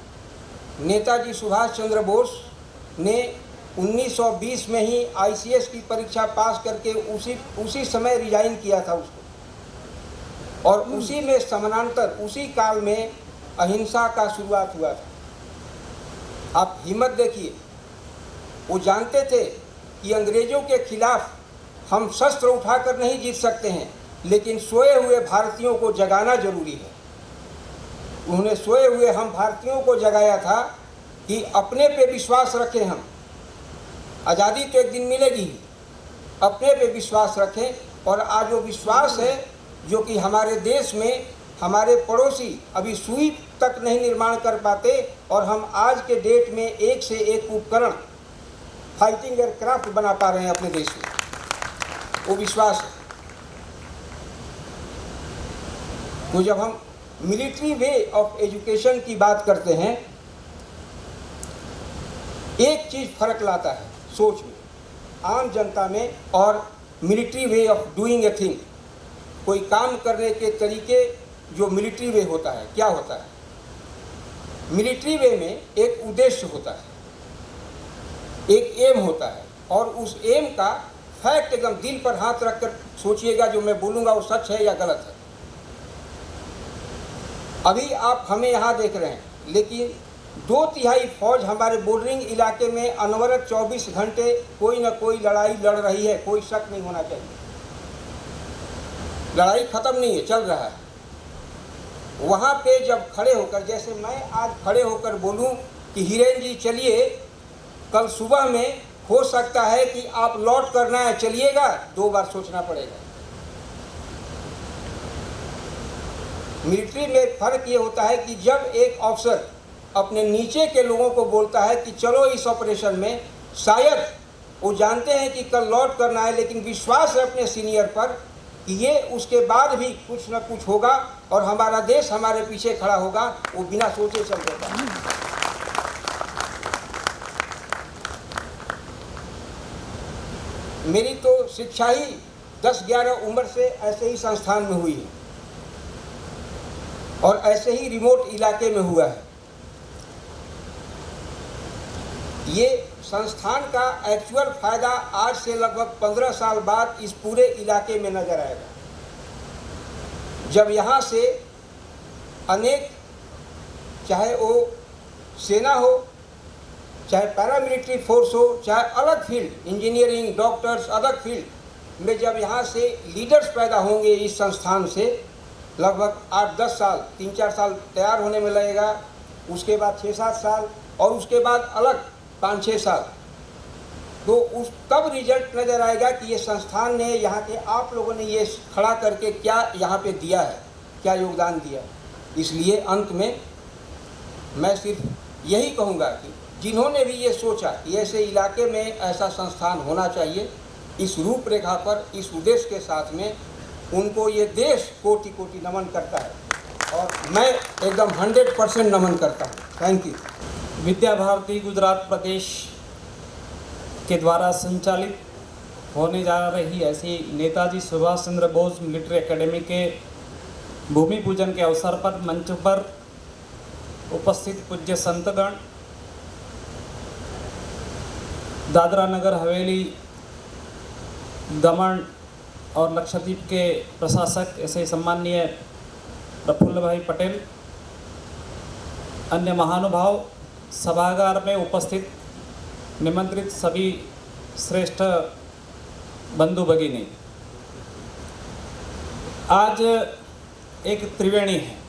नेताजी सुभाष चंद्र बोस ने 1920 में ही ICS की परीक्षा पास करके उसी समय रिजाइन किया था उसको, और उसी में समानांतर उसी काल में अहिंसा का शुरुआत हुआ था। आप हिम्मत देखिए, वो जानते थे कि अंग्रेजों के खिलाफ हम शस्त्र उठाकर नहीं जीत सकते हैं, लेकिन सोए हुए भारतीयों को जगाना जरूरी है। उन्होंने सोए हुए हम भारतीयों को जगाया था कि अपने पे विश्वास रखें, हम आज़ादी तो एक दिन मिलेगी, अपने पे विश्वास रखें। और आज वो विश्वास है जो कि हमारे देश में हमारे पड़ोसी अभी सुई तक नहीं निर्माण कर पाते, और हम आज के डेट में एक से एक उपकरण फाइटिंग एयरक्राफ्ट बना पा रहे हैं अपने देश में, वो विश्वास है। तो जब हम मिलिट्री वे ऑफ एजुकेशन की बात करते हैं, एक चीज़ फर्क लाता है सोच में, आम जनता में और military way of doing a thing. कोई काम करने के तरीके जो मिलिट्री वे होता है, क्या होता है? मिलिट्री वे में एक उद्देश्य होता है, एक एम होता है, और उस एम का फैक्ट एकदम दिल पर हाथ रखकर सोचिएगा, जो मैं बोलूँगा वो सच है या गलत है। अभी आप हमें यहाँ देख रहे हैं, लेकिन 2/3 फौज हमारे बॉर्डरिंग इलाके में अनवरत 24 घंटे कोई ना कोई लड़ाई लड़ रही है, कोई शक नहीं होना चाहिए। लड़ाई खत्म नहीं है, चल रहा है। वहाँ पे जब खड़े होकर, जैसे मैं आज खड़े होकर बोलूँ कि हिरेन जी चलिए, कल सुबह में हो सकता है कि आप लौट करना है, चलिएगा, 2 बार सोचना पड़ेगा। मिलिट्री में फर्क ये होता है कि जब एक ऑफिसर अपने नीचे के लोगों को बोलता है कि चलो इस ऑपरेशन में, शायद वो जानते हैं कि कल लौट करना है, लेकिन विश्वास है अपने सीनियर पर कि ये उसके बाद भी कुछ न कुछ होगा और हमारा देश हमारे पीछे खड़ा होगा, वो बिना सोचे चल देता है। मेरी तो शिक्षा ही 10-11 उम्र से ऐसे ही संस्थान में हुई है, और ऐसे ही रिमोट इलाके में हुआ है। ये संस्थान का एक्चुअल फायदा आज से लगभग 15 साल बाद इस पूरे इलाके में नजर आएगा, जब यहाँ से अनेक, चाहे वो सेना हो, चाहे पैरामिलिट्री फोर्स हो, चाहे अलग फील्ड, इंजीनियरिंग, डॉक्टर्स, अलग फील्ड में जब यहाँ से लीडर्स पैदा होंगे इस संस्थान से, लगभग 8-10 साल, 3-4 साल तैयार होने में लगेगा, उसके बाद 6-7 साल, और उसके बाद अलग 5-6 साल, तो उस तब रिजल्ट नज़र आएगा कि ये संस्थान ने, यहाँ के आप लोगों ने ये खड़ा करके क्या यहाँ पे दिया है, क्या योगदान दिया। इसलिए अंत में मैं सिर्फ यही कहूँगा कि जिन्होंने भी ये सोचा कि ऐसे इलाके में ऐसा संस्थान होना चाहिए, इस रूपरेखा पर, इस उद्देश्य के साथ में, उनको ये देश कोटि-कोटि नमन करता है। और मैं एकदम 100% नमन करता हूँ। Thank you. विद्या भारती गुजरात प्रदेश के द्वारा संचालित होने जा रही ऐसी नेताजी सुभाष चंद्र बोस मिलिट्री एकेडमी के भूमि पूजन के अवसर पर मंच पर उपस्थित पूज्य संतगण, दादरा नगर हवेली, दमन और लक्षद्वीप के प्रशासक ऐसे सम्माननीय प्रफुल्ल भाई पटेल, अन्य महानुभाव, सभागार में उपस्थित निमंत्रित सभी श्रेष्ठ बंधु भगिनी, आज एक त्रिवेणी है।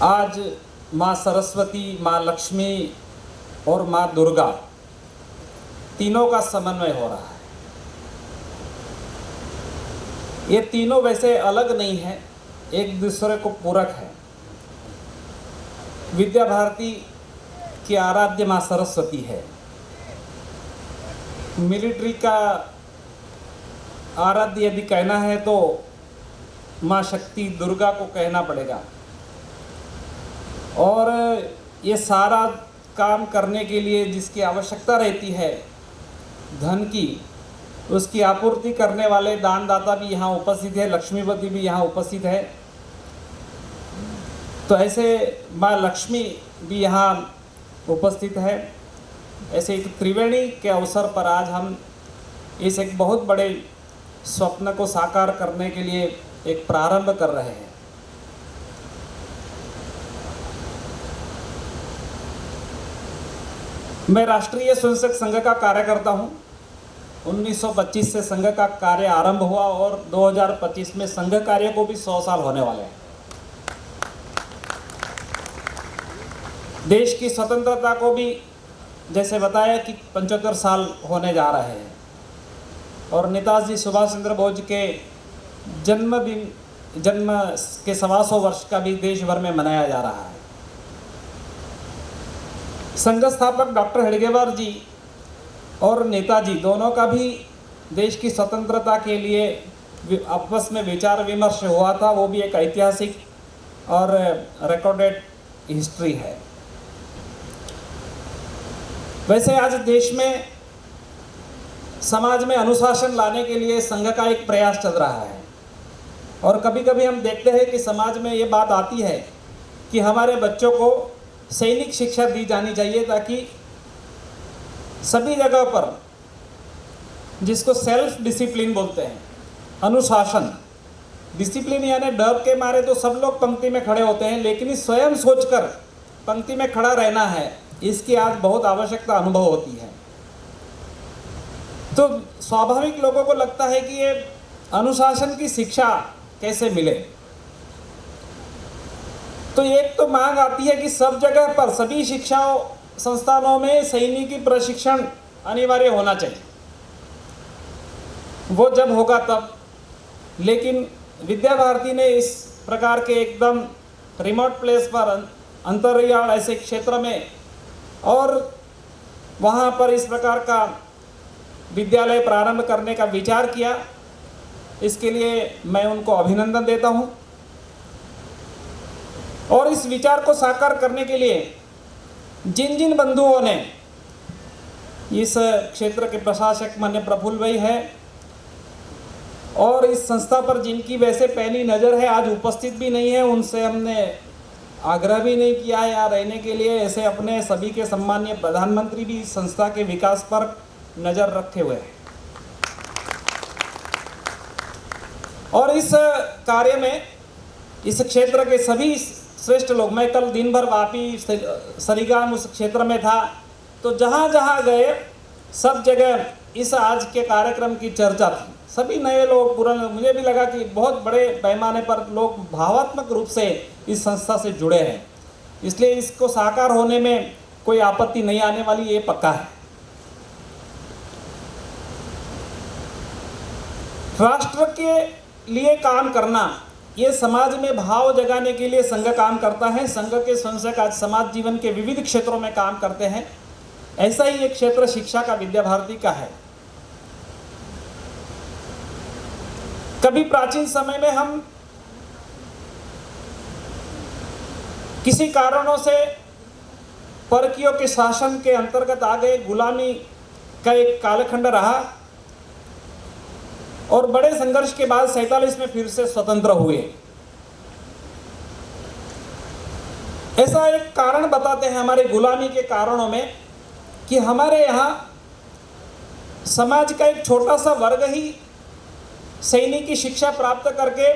आज माँ सरस्वती, माँ लक्ष्मी और माँ दुर्गा तीनों का समन्वय हो रहा है। ये तीनों वैसे अलग नहीं है, एक दूसरे को पूरक है। विद्या भारती की आराध्य माँ सरस्वती है, मिलिट्री का आराध्य यदि कहना है तो माँ शक्ति दुर्गा को कहना पड़ेगा। और ये सारा काम करने के लिए जिसकी आवश्यकता रहती है धन की, उसकी आपूर्ति करने वाले दानदाता भी यहाँ उपस्थित है, लक्ष्मीपति भी यहाँ उपस्थित है। तो ऐसे माँ लक्ष्मी भी यहाँ उपस्थित है। ऐसे एक त्रिवेणी के अवसर पर आज हम इस एक बहुत बड़े स्वप्न को साकार करने के लिए एक प्रारंभ कर रहे हैं। मैं राष्ट्रीय स्वयंसेवक संघ का कार्यकर्ता हूँ। 1925 से संघ का कार्य आरंभ हुआ और 2025 में संघ कार्य को भी 100 साल होने वाले हैं। देश की स्वतंत्रता को भी जैसे बताया कि 75 साल होने जा रहे हैं और नेताजी सुभाष चंद्र बोस के जन्म के 125 वर्ष का भी देश भर में मनाया जा रहा है। संघ स्थापक डॉक्टर हेडगेवार जी और नेताजी दोनों का भी देश की स्वतंत्रता के लिए आपस में विचार विमर्श हुआ था। वो भी एक ऐतिहासिक और रिकॉर्डेड हिस्ट्री है। वैसे आज देश में समाज में अनुशासन लाने के लिए संघ का एक प्रयास चल रहा है और कभी कभी हम देखते हैं कि समाज में ये बात आती है कि हमारे बच्चों को सैनिक शिक्षा दी जानी चाहिए ताकि सभी जगह पर, जिसको सेल्फ डिसिप्लिन बोलते हैं, अनुशासन, डिसिप्लिन यानी डर के मारे तो सब लोग पंक्ति में खड़े होते हैं, लेकिन स्वयं सोचकर पंक्ति में खड़ा रहना है, इसकी आज बहुत आवश्यकता अनुभव होती है। तो स्वाभाविक लोगों को लगता है कि ये अनुशासन की शिक्षा कैसे मिले। तो एक तो मांग आती है कि सब जगह पर, सभी शिक्षा संस्थानों में सैनिकी प्रशिक्षण अनिवार्य होना चाहिए। वो जब होगा तब। लेकिन विद्या भारती ने इस प्रकार के एकदम रिमोट प्लेस पर, अंतरियाल ऐसे क्षेत्र में और वहाँ पर इस प्रकार का विद्यालय प्रारंभ करने का विचार किया। इसके लिए मैं उनको अभिनंदन देता हूँ। और इस विचार को साकार करने के लिए जिन जिन बंधुओं ने, इस क्षेत्र के प्रशासक माननीय प्रफुल्ल भाई है और इस संस्था पर जिनकी वैसे पहली नज़र है आज उपस्थित भी नहीं है, उनसे हमने आग्रह भी नहीं किया है यहाँ रहने के लिए। ऐसे अपने सभी के सम्माननीय प्रधानमंत्री भी संस्था के विकास पर नज़र रखे हुए हैं और इस कार्य में इस क्षेत्र के सभी श्रेष्ठ लोग, मैं कल दिन भर वापी सरीगाम उस क्षेत्र में था, तो जहाँ जहाँ गए सब जगह इस आज के कार्यक्रम की चर्चा थी। सभी नए लोग, पुराने, मुझे भी लगा कि बहुत बड़े पैमाने पर लोग भावात्मक रूप से इस संस्था से जुड़े हैं, इसलिए इसको साकार होने में कोई आपत्ति नहीं आने वाली, ये पक्का है। राष्ट्र के लिए काम करना, ये समाज में भाव जगाने के लिए संघ काम करता है। संघ के स्वयंसेवक आज समाज जीवन के विविध क्षेत्रों में काम करते हैं। ऐसा ही एक क्षेत्र शिक्षा का विद्या भारती का है। कभी प्राचीन समय में हम किसी कारणों से परकियों के शासन के अंतर्गत आ गए, गुलामी का एक कालखंड रहा और बड़े संघर्ष के बाद 47 में फिर से स्वतंत्र हुए। ऐसा एक कारण बताते हैं हमारे गुलामी के कारणों में कि हमारे यहाँ समाज का एक छोटा सा वर्ग ही सैनिक की शिक्षा प्राप्त करके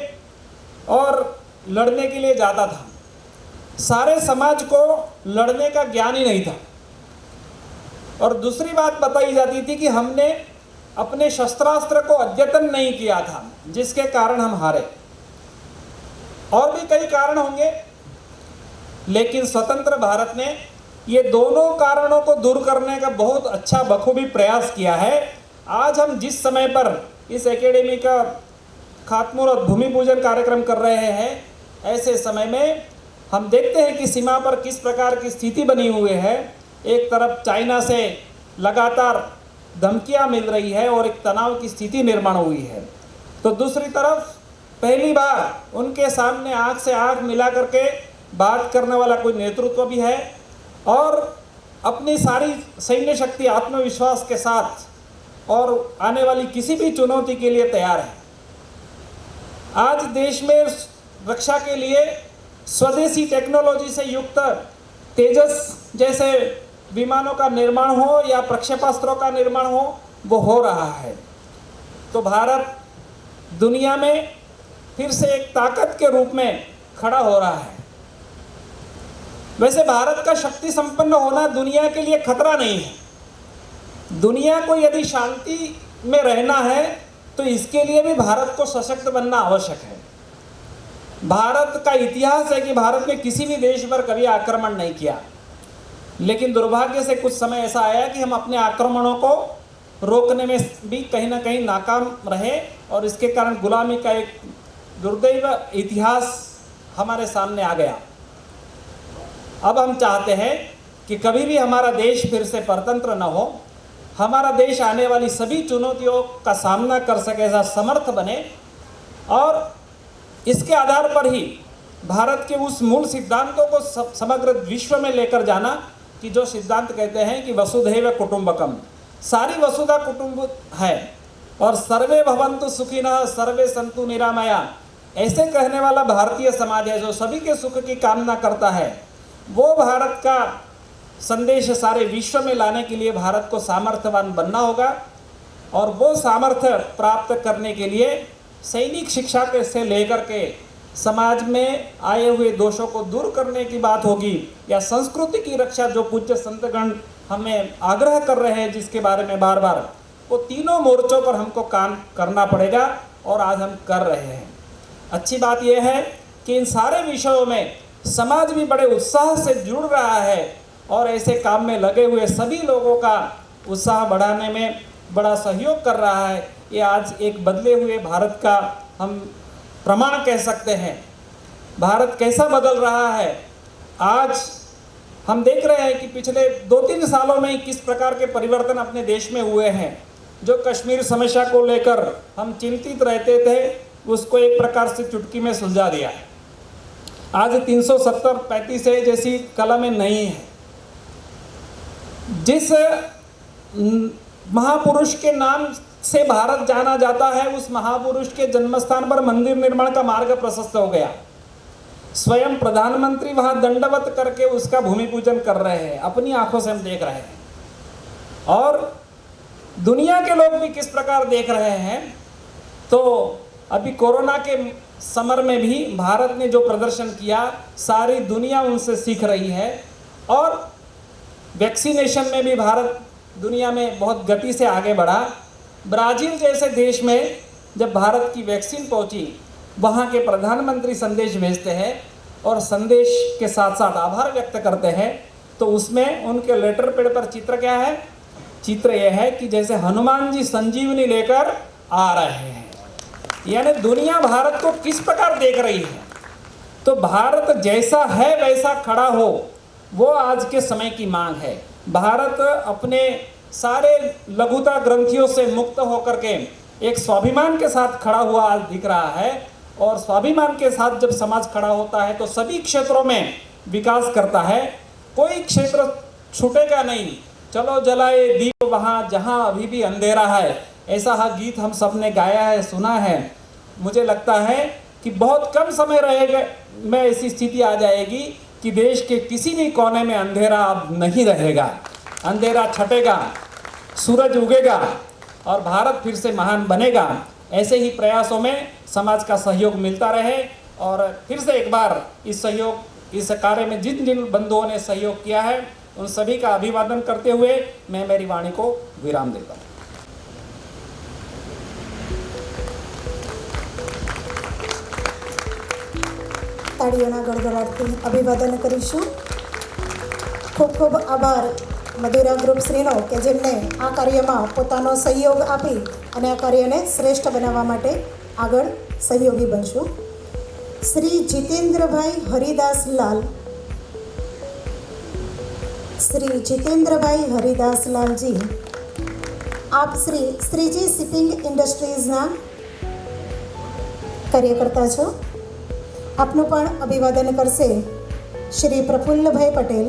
और लड़ने के लिए जाता था। सारे समाज को लड़ने का ज्ञान ही नहीं था। और दूसरी बात बताई जाती थी कि हमने अपने शस्त्रास्त्र को अद्यतन नहीं किया था, जिसके कारण हम हारे। और भी कई कारण होंगे, लेकिन स्वतंत्र भारत ने ये दोनों कारणों को दूर करने का बहुत अच्छा बखूबी प्रयास किया है। आज हम जिस समय पर इस एकेडमी का खात्मुहूर्त भूमि पूजन कार्यक्रम कर रहे हैं, ऐसे समय में हम देखते हैं कि सीमा पर किस प्रकार की स्थिति बनी हुई है। एक तरफ चाइना से लगातार धमकियां मिल रही है और एक तनाव की स्थिति निर्माण हुई है, तो दूसरी तरफ पहली बार उनके सामने आंख से आंख मिला करके बात करने वाला कोई नेतृत्व भी है और अपनी सारी सैन्य शक्ति आत्मविश्वास के साथ और आने वाली किसी भी चुनौती के लिए तैयार है। आज देश में रक्षा के लिए स्वदेशी टेक्नोलॉजी से युक्त तेजस जैसे विमानों का निर्माण हो या प्रक्षेपास्त्रों का निर्माण हो, वो हो रहा है। तो भारत दुनिया में फिर से एक ताकत के रूप में खड़ा हो रहा है। वैसे भारत का शक्ति संपन्न होना दुनिया के लिए खतरा नहीं है। दुनिया को यदि शांति में रहना है तो इसके लिए भी भारत को सशक्त बनना आवश्यक है। भारत का इतिहास है कि भारत ने किसी भी देश पर कभी आक्रमण नहीं किया, लेकिन दुर्भाग्य से कुछ समय ऐसा आया कि हम अपने आक्रमणों को रोकने में भी कहीं ना कहीं नाकाम रहे और इसके कारण गुलामी का एक दुर्दैव इतिहास हमारे सामने आ गया। अब हम चाहते हैं कि कभी भी हमारा देश फिर से परतंत्र न हो, हमारा देश आने वाली सभी चुनौतियों का सामना कर सके, ऐसा समर्थ बने और इसके आधार पर ही भारत के उस मूल सिद्धांतों को समग्र विश्व में लेकर जाना कि जो सिद्धांत कहते हैं कि वसुधैव कुटुंबकम, सारी वसुधा कुटुंब है और सर्वे भवन्तु सुखिनः सर्वे सन्तु निरामया, ऐसे कहने वाला भारतीय समाज है जो सभी के सुख की कामना करता है। वो भारत का संदेश सारे विश्व में लाने के लिए भारत को सामर्थ्यवान बनना होगा और वो सामर्थ्य प्राप्त करने के लिए सैनिक शिक्षा से लेकर के समाज में आए हुए दोषों को दूर करने की बात होगी या संस्कृति की रक्षा जो पूज्य संतगण हमें आग्रह कर रहे हैं, जिसके बारे में बार बार, वो तीनों मोर्चों पर हमको काम करना पड़ेगा और आज हम कर रहे हैं। अच्छी बात यह है कि इन सारे विषयों में समाज भी बड़े उत्साह से जुड़ रहा है और ऐसे काम में लगे हुए सभी लोगों का उत्साह बढ़ाने में बड़ा सहयोग कर रहा है। ये आज एक बदले हुए भारत का हम प्रमाण कह सकते हैं। भारत कैसा बदल रहा है आज हम देख रहे हैं कि पिछले 2-3 सालों में किस प्रकार के परिवर्तन अपने देश में हुए हैं। जो कश्मीर समस्या को लेकर हम चिंतित रहते थे, उसको एक प्रकार से चुटकी में सुलझा दिया है। आज 370-35 जैसी कलमें नहीं है। जिस महापुरुष के नाम से भारत जाना जाता है, उस महापुरुष के जन्मस्थान पर मंदिर निर्माण का मार्ग प्रशस्त हो गया। स्वयं प्रधानमंत्री वहां दंडवत करके उसका भूमि पूजन कर रहे हैं, अपनी आंखों से हम देख रहे हैं। और दुनिया के लोग भी किस प्रकार देख रहे हैं। तो अभी कोरोना के समर में भी भारत ने जो प्रदर्शन किया, सारी दुनिया उनसे सीख रही है। और वैक्सीनेशन में भी भारत दुनिया में बहुत गति से आगे बढ़ा। ब्राज़ील जैसे देश में जब भारत की वैक्सीन पहुंची, वहाँ के प्रधानमंत्री संदेश भेजते हैं और संदेश के साथ साथ आभार व्यक्त करते हैं। तो उसमें उनके लेटर पैड पर चित्र क्या है? चित्र यह है कि जैसे हनुमान जी संजीवनी लेकर आ रहे हैं, यानी दुनिया भारत को किस प्रकार देख रही है। तो भारत जैसा है वैसा खड़ा हो, वो आज के समय की मांग है। भारत अपने सारे लघुता ग्रंथियों से मुक्त होकर के एक स्वाभिमान के साथ खड़ा हुआ आज दिख रहा है। और स्वाभिमान के साथ जब समाज खड़ा होता है तो सभी क्षेत्रों में विकास करता है। कोई क्षेत्र छूटेगा नहीं। चलो जलाए दीप वहाँ जहाँ अभी भी अंधेरा है, ऐसा गीत हम सब ने गाया है, सुना है। मुझे लगता है कि बहुत कम समय रहेगा में ऐसी स्थिति आ जाएगी कि देश के किसी भी कोने में अंधेरा अब नहीं रहेगा। अंधेरा छटेगा, सूरज उगेगा और भारत फिर से महान बनेगा। ऐसे ही प्रयासों में समाज का सहयोग मिलता रहे। और फिर से एक बार इस कार्य में जिन जिन बंधुओं ने सहयोग किया है उन सभी का अभिवादन करते हुए मैं मेरी वाणी को विराम देता हूँ। તાળીઓના ગડગડાટથી અભિવાદન કરીશું. ખૂબ ખૂબ આભાર મધુરા ગ્રુપ શ્રીનો કે જેમને આ કાર્યમાં પોતાનો સહયોગ આપી અને આ કાર્યને શ્રેષ્ઠ બનાવવા માટે આગળ સહયોગી બનશું. શ્રી જીતેન્દ્રભાઈ હરિદાસ લાલ, શ્રી જીતેન્દ્રભાઈ હરિદાસ લાલજી, આપ શ્રીજી શિપિંગ ઇન્ડસ્ટ્રીઝના કાર્યકર્તા છો. આપનું પણ અભિવાદન કરશે શ્રી પ્રફુલ્લભાઈ પટેલ.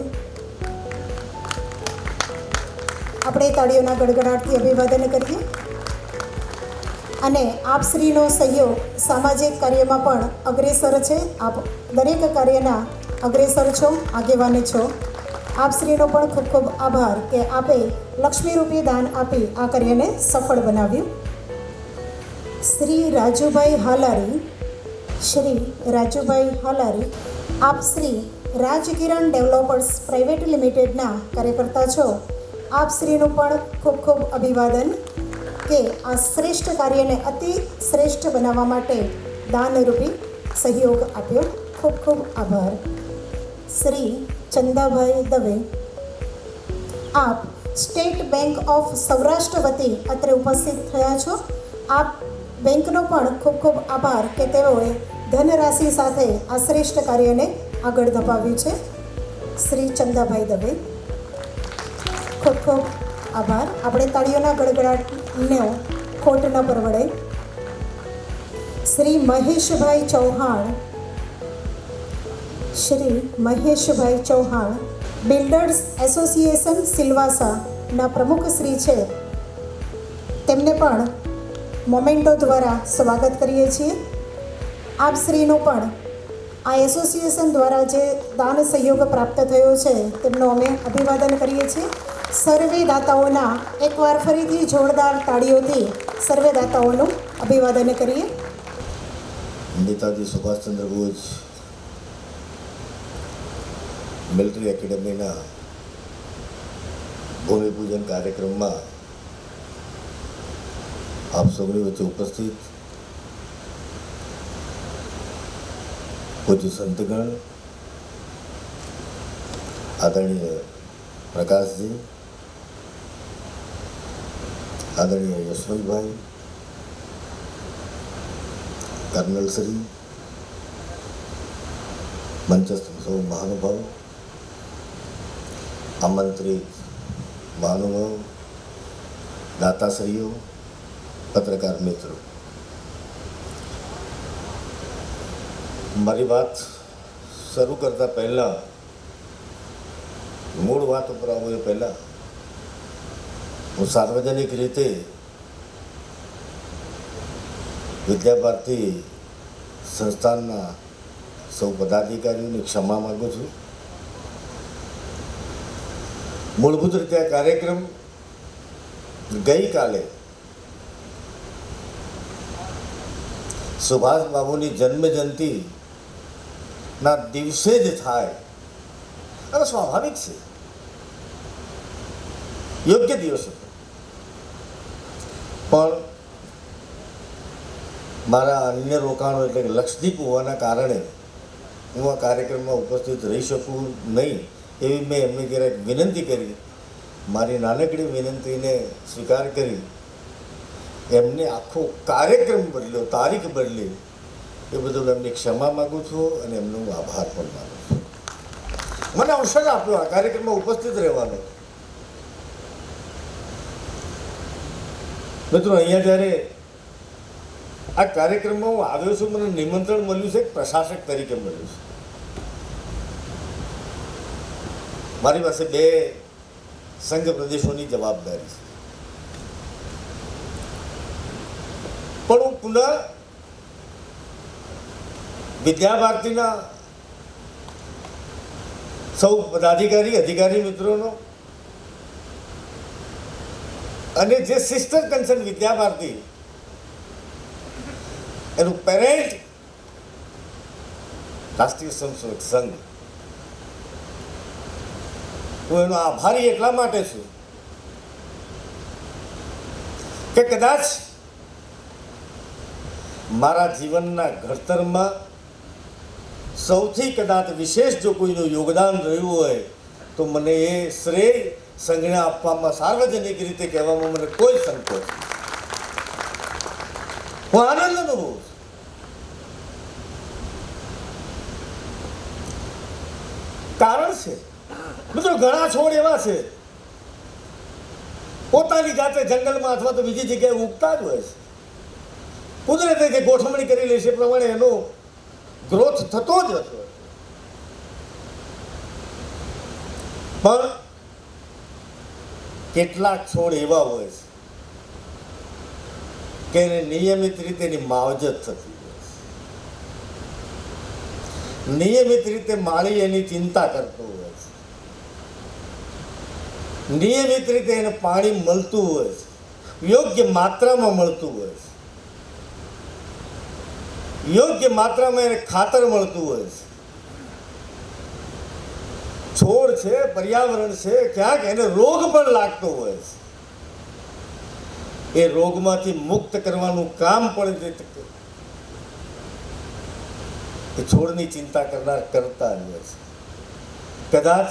આપણે તાળીઓના ગડગડાટથી અભિવાદન કરીએ. અને આપ શ્રીનો સહયોગ સામાજિક કાર્યમાં પણ અગ્રેસર છે. આપ દરેક કાર્યના અગ્રેસર છો, આગેવાન છો. આપ શ્રીનો પણ ખૂબ ખૂબ આભાર કે આપે લક્ષ્મીરૂપી દાન આપી આ કાર્યને સફળ બનાવ્યું. શ્રી રાજુભાઈ હાલારી, શ્રી રાજુભાઈ હાલારી, આપ શ્રી રાજકિરણ ડેવલપર્સ પ્રાઇવેટ લિમિટેડના કાર્યકર્તા છો. આપ શ્રીનું પણ ખૂબ ખૂબ અભિવાદન કે આ શ્રેષ્ઠ કાર્યને અતિ શ્રેષ્ઠ બનાવવા માટે દાનરૂપી સહયોગ આપ્યો. ખૂબ ખૂબ આભાર. શ્રી ચંદાભાઈ દવે, આપ સ્ટેટ બેંક ઓફ સૌરાષ્ટ્ર વતી અત્રે ઉપસ્થિત થયા છો. આપ બેંકનો પણ ખૂબ ખૂબ આભાર કે તેઓએ ધનરાશિ સાથે આ શ્રેષ્ઠ કાર્યને આગળ ધપાવ્યું છે. શ્રી ચંદાભાઈ દવે, ખૂબ ખૂબ આભાર. આપણે તાળીઓના ગડગડાટને ખોટ ન પરવડે. શ્રી મહેશભાઈ ચૌહાણ, શ્રી મહેશભાઈ ચૌહાણ બિલ્ડર્સ એસોસિએશન સિલવાસાના પ્રમુખ શ્રી છે. તેમને પણ મોમેન્ટો દ્વારા સ્વાગત કરીએ છીએ. આપ શ્રીનો પણ આ એસોસિએશન દ્વારા જે દાન સહયોગ પ્રાપ્ત થયો છે તેમનો અમે અભિવાદન કરીએ છીએ. સર્વે દાતાઓના એકવાર ફરીથી જોરદાર તાળીઓથી સર્વે દાતાઓનું અભિવાદન કરીએ. નેતાજી સુભાષચંદ્ર બોઝ મિલિટરી એકેડેમીના ભૂમિપૂજન કાર્યક્રમમાં આપ સૌની વચ્ચે ઉપસ્થિત પૂજ્ય સંતગણ, આદરણીય પ્રકાશજી, આદરણીય યશવંતભાઈ, કર્નલ શ્રી, મંચસ્થ સૌ મહાનુભાવો, આમંત્રિત મહાનુભાવો, દાતાશ્રીઓ, પત્રકાર મિત્રો, મારી વાત શરૂ કરતા પહેલાં, મૂળ વાત ઉપર આવું એ પહેલાં હું સાર્વજનિક રીતે વિદ્યાભારતી સંસ્થાનના સૌ પદાધિકારીઓની ક્ષમા માગું છું. મૂળભૂત રીતે આ કાર્યક્રમ ગઈકાલે સુભાષ બાબુની જન્મજયંતિના દિવસે જ થાય અને સ્વાભાવિક છે, યોગ્ય દિવસ હતો. પણ મારા અન્ય રોકાણો એટલે કે લક્ષદ્વીપ હોવાના કારણે હું આ કાર્યક્રમમાં ઉપસ્થિત રહી શકું નહીં એવી મેં એમને ક્યારેક વિનંતી કરી. મારી નાનકડી વિનંતીને સ્વીકાર કરી એમને આખો કાર્યક્રમ બદલ્યો, તારીખ બદલી. એ બદલ એમની ક્ષમા માગું છું અને એમનો હું આભાર પણ માનું છું. મને અવસર આપ્યો આ કાર્યક્રમમાં ઉપસ્થિત રહેવાનો. મિત્રો, અહીંયા જ્યારે આ કાર્યક્રમમાં હું આવ્યો છું, મને નિમંત્રણ મળ્યું છે, પ્રશાસક તરીકે મળ્યું છે. મારી પાસે 2 સંઘ પ્રદેશોની જવાબદારી છે. પણ હું પુનઃ વિદ્યાભારતીના સૌ પદાધિકારી અધિકારી મિત્રોનો અને જે સિસ્ટર કન્સર્ન વિદ્યાભારતી એનું પેરેન્ટ રાષ્ટ્રીય સ્વયંસેવક સંઘ, હું એનો આભારી એટલા માટે છું કે કદાચ મારા જીવનના ઘડતરમાં સૌથી કદાચ વિશેષ જો કોઈનું યોગદાન રહ્યું હોય તો મને એ શ્રેય સંઘને આપવામાં, સાર્વજનિક રીતે કહેવામાં મને કોઈ સંકોચ નથી. હું આનંદ અનુભવું છું. કારણ છે મિત્રો, ઘણા છોડ એવા છે પોતાની જાતે જંગલમાં અથવા તો બીજી જગ્યાએ ઉગતા જ હોય છે. કુદરતે જે ગોઠવણી કરી લે છે પ્રમાણે એનો ગ્રોથ થતો જ હતો. પણ કેટલાક છોડ એવા હોય છે કે એને નિયમિત રીતે એની માવજત થતી હોય છે. નિયમિત રીતે માળી એની ચિંતા કરતો હોય છે. નિયમિત રીતે એને પાણી મળતું હોય છે, યોગ્ય માત્રામાં મળતું હોય છે, યોગ્ય માત્રામાં એને ખાતર મળતું હોય છે. છોડ છે, પર્યાવરણ છે, ક્યાંક એને રોગ પણ લાગતો હોય છે. એ રોગમાંથી મુક્ત કરવાનું કામ પણ એ છોડની ચિંતા કરનાર કરતા જ હોય છે. કદાચ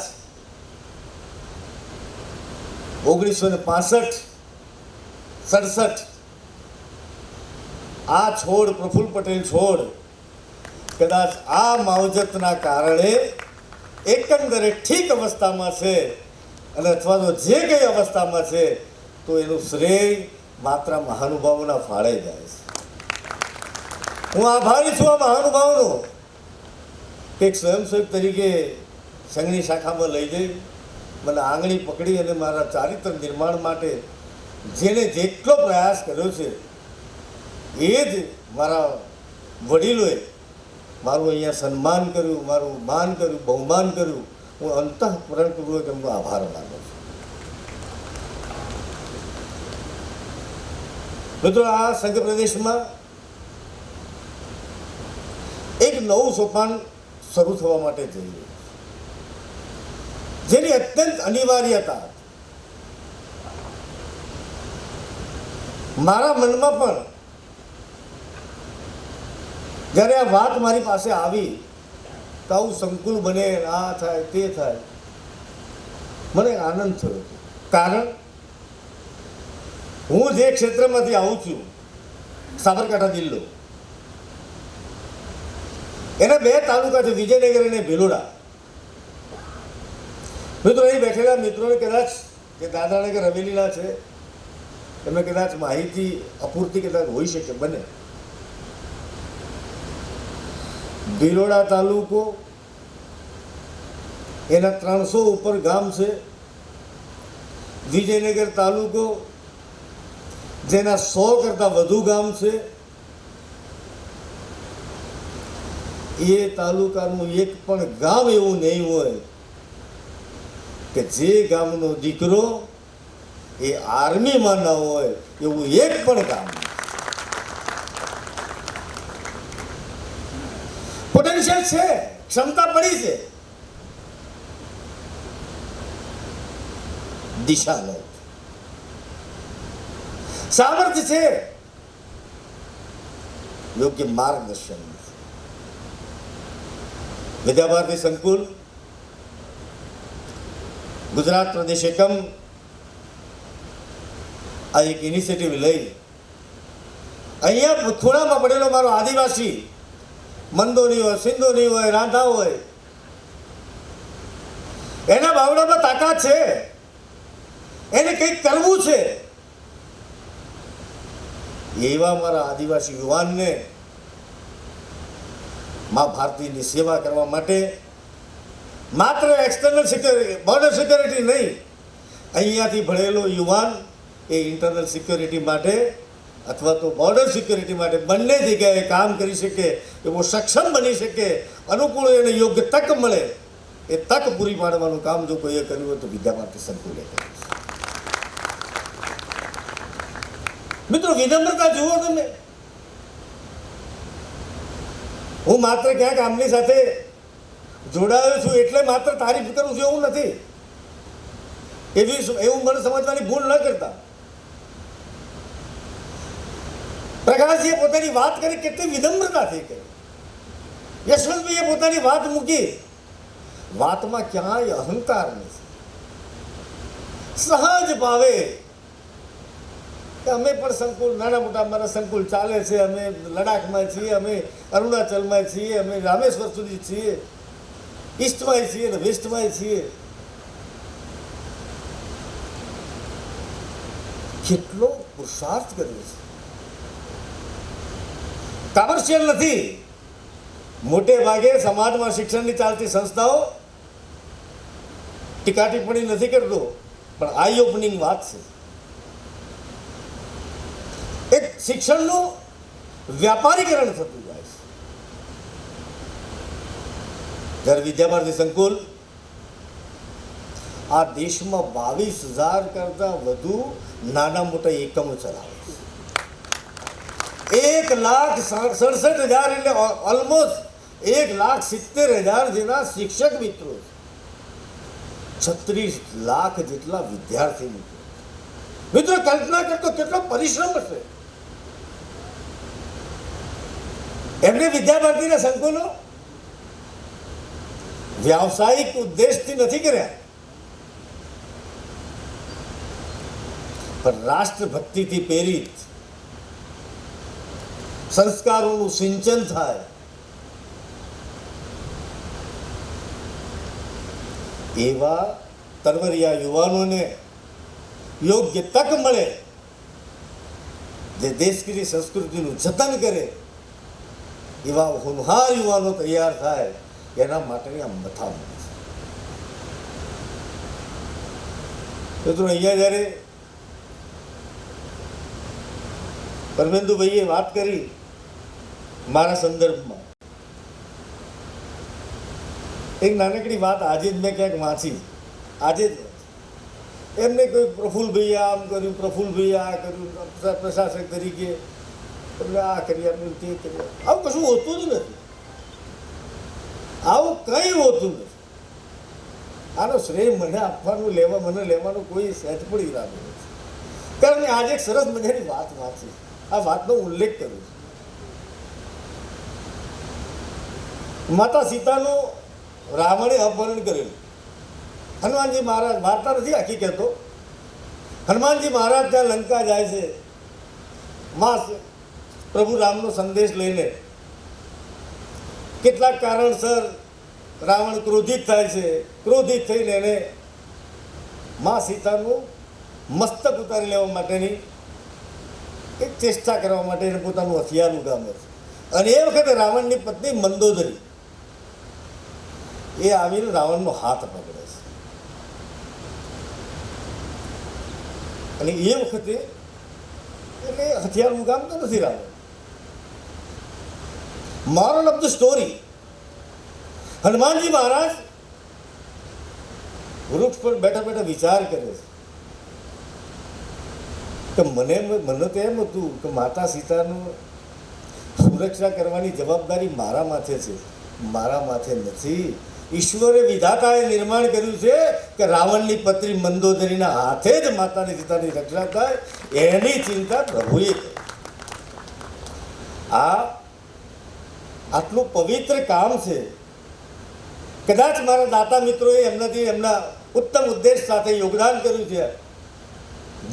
1965-67 આ છોડ, પ્રફુલ્લ પટેલ છોડ, કદાચ આ માવજતના કારણે એકંદરે ઠીક અવસ્થામાં છે, અને અથવા તો જે કઈ અવસ્થામાં છે તો એનું શ્રેય માત્ર મહાનુભાવોના ફાળે જાય છે. હું આભારી છું આ મહાનુભાવોનો કે એક સ્વયંસેવક તરીકે સંઘની શાખામાં લઈ જઈ મને આંગળી પકડી અને મારા ચારિત્ર નિર્માણ માટે જેને જેટલો પ્રયાસ કર્યો છે એ જ મારા વડીલોએ મારું અહીંયા સન્માન કર્યું, મારું માન કર્યું, બહુમાન કર્યું. હું અંતઃકરણપૂર્વક એમનો આભાર માનું છું. મિત્રો, આ સંઘ પ્રદેશમાં એક નવું સોપાન શરૂ થવા માટે જઈ રહ્યું છે, જેની અત્યંત અનિવાર્યતા મારા મનમાં પણ જ્યારે આ વાત મારી પાસે આવી તો આવું સંકુલ બને, આ થાય તે થાય, મને આનંદ થયો. કારણ હું જે ક્ષેત્રમાંથી આવું છું, સાબરકાંઠા જિલ્લો, એના 2 તાલુકા છે, વિજયનગર અને ભિલોડા. મિત્રો, અહીં બેઠેલા મિત્રોને કદાચ જે દાદરાનગર હવેલીના છે એમને કદાચ માહિતી અપૂરતી કદાચ હોઈ શકે, બને. ભિલોડા તાલુકો, એના 300 ઉપર ગામ છે. વિજયનગર તાલુકો, જેના 100 કરતાં વધુ ગામ છે. એ તાલુકાનું એક પણ ગામ એવું નહીં હોય કે જે ગામનો દીકરો એ આર્મીમાં ના હોય, એવું એક પણ ગામ. પોટેન્શિયલ છે, ક્ષમતા પડી છે, દિશા લો, સામર્થ્ય છે, યોગ્ય માર્ગદર્શન. વિદ્યાભારતી સંકુલ, ગુજરાત પ્રદેશ એકમ આ એક ઇનિશિયેટિવ લઈ અહીંયા ખૂણામાં પડેલો મારો આદિવાસી મંદોની હોય, સિંધોની હોય, રાંધા હોય, એના બાવડામાં તાકાત છે, એને કંઈક કરવું છે, એવા મારા આદિવાસી યુવાનને મા ભારતીની સેવા કરવા માટે માત્ર એક્સટર્નલ સિક્યોરિટી, બોર્ડર સિક્યોરિટી નહીં, અહીંયાથી ભણેલો યુવાન એ ઇન્ટરનલ સિક્યોરિટી માટે અથવા તો બોર્ડર સિક્યોરિટી માટે બંને જગ્યાએ કામ કરી શકે, એવો સક્ષમ બની શકે, અનુકૂળ એને યોગ્ય તક મળે, એ તક પૂરી પાડવાનું કામ જો કોઈએ કર્યું હોય તો વિદ્યાભારતી સંકુલે કર્યું છે. મિત્રો, વિનમ્રતા જુઓ તમે. હું માત્ર ક્યાંક આમની સાથે જોડાયો છું એટલે માત્ર તારીફ કરું છું એવું નથી. એવું મને સમજવાની ભૂલ ન કરતા. પ્રકાશજીએ પોતાની વાત કરી, કેટલી વિનમ્રતાથી કરી. યશવંતભાઈએ પોતાની વાત મૂકી, વાતમાં ક્યાંય અહંકાર નથી, સહજ ભાવે કે અમે પણ સંકુલ, નાના મોટા અમારા સંકુલ ચાલે છે, અમે લડાખમાં છીએ, અમે અરુણાચલમાં છીએ, અમે રામેશ્વર સુધી છીએ, ઈસ્ટમાં છીએ અને વેસ્ટમાં છીએ. કેટલો પુરુષાર્થ કર્યો છે. કમર્શિયલ નથી. મોટે ભાગે સમાજમાં શિક્ષણની ચાલતી સંસ્થાઓ ટીકા ટિપ્પણી નથી કરતો, પણ આઈ ઓપનિંગ વાત છે. એક શિક્ષણનું વ્યાપારીકરણ થતું જાય છે. જ્યારે વિદ્યાભારતી સંકુલ આ દેશમાં 22,000 કરતા વધુ નાના મોટા એકમો ચલાવે છે. 1,67,000 એટલે ઓલમોસ્ટ 1,70,000 જેના શિક્ષક મિત્રો, 36 લાખ જેટલા વિદ્યાર્થી મિત્રો. મિત્રો, કલ્પના કરતો કેટલો પરિશ્રમ હશે. એમને વિદ્યાભારતીના સંકુલો વ્યાવસાયિક ઉદ્દેશથી નથી કર્યા, પણ રાષ્ટ્રભક્તિથી પ્રેરિત, સંસ્કારોનું સિંચન થાય એવા તરવરિયા યુવાનોને યોગ્ય તક મળે, જે દેશની સંસ્કૃતિનું જતન કરે, એવા હોનહાર યુવાનો તૈયાર થાય, એના માટેની આ મથામણ છે. મિત્રો, અહીંયા જ્યારે પરમેન્દુભાઈએ વાત કરી મારા સંદર્ભમાં, એક નાનકડી વાત આજે જ મેં ક્યાંક વાંચી, આજે જ એમને કોઈ પ્રફુલ્લભાઈએ આમ કર્યું, પ્રફુલ્લભાઈએ આ કર્યું, પ્રશાસક તરીકે એમને આ કરી આપ્યું, તે કર્યું. આવું કશું હોતું જ નથી. આવું કંઈ હોતું નથી. આનો શ્રેય મને આપવાનું, મને લેવાનો કોઈ સહેજ પણ ઈરાદો નથી. કારણ મેં આજે એક સરસ મજાની વાત વાંચી, આ વાતનો ઉલ્લેખ કર્યો છે. માતા સીતાનું રાવણે અપહરણ કરેલું. હનુમાનજી મહારાજ, વાર્તા નથી આખી કહેતો, હનુમાનજી મહારાજ ત્યાં લંકા જાય છે માં પ્રભુ રામનો સંદેશ લઈને. કેટલાક કારણસર રાવણ ક્રોધિત થાય છે. ક્રોધિત થઈને એને માં સીતાનું મસ્તક ઉતારી લેવા માટેની એક ચેષ્ટા કરવા માટે એને પોતાનું હથિયાર ઉગામે છે. અને એ વખતે રાવણની પત્ની મંદોદરી એ આવીને રાવણનો હાથ પકડે છે. અને એ વખતે એટલે હથિયાર ઉગામતો નથી Ravan. Moral of the story, Hanumanji મહારાજ વૃક્ષ પર બેઠા બેઠા વિચાર કરે છે કે મને તો એમ હતું કે માતા સીતાનું સુરક્ષા કરવાની જવાબદારી મારા માથે છે, મારા માથે નથી. ઈશ્વરે, વિધાતાએ નિર્માણ કર્યું છે કે રાવણની પત્ની મંદોદરીના હાથે જ માતાની સીતાની રક્ષા થાય, એની ચિંતા પ્રભુએ કરી. આટલું પવિત્ર કામ છે. કદાચ મારા દાતા મિત્રોએ એમનાથી એમના ઉત્તમ ઉદ્દેશ સાથે યોગદાન કર્યું છે,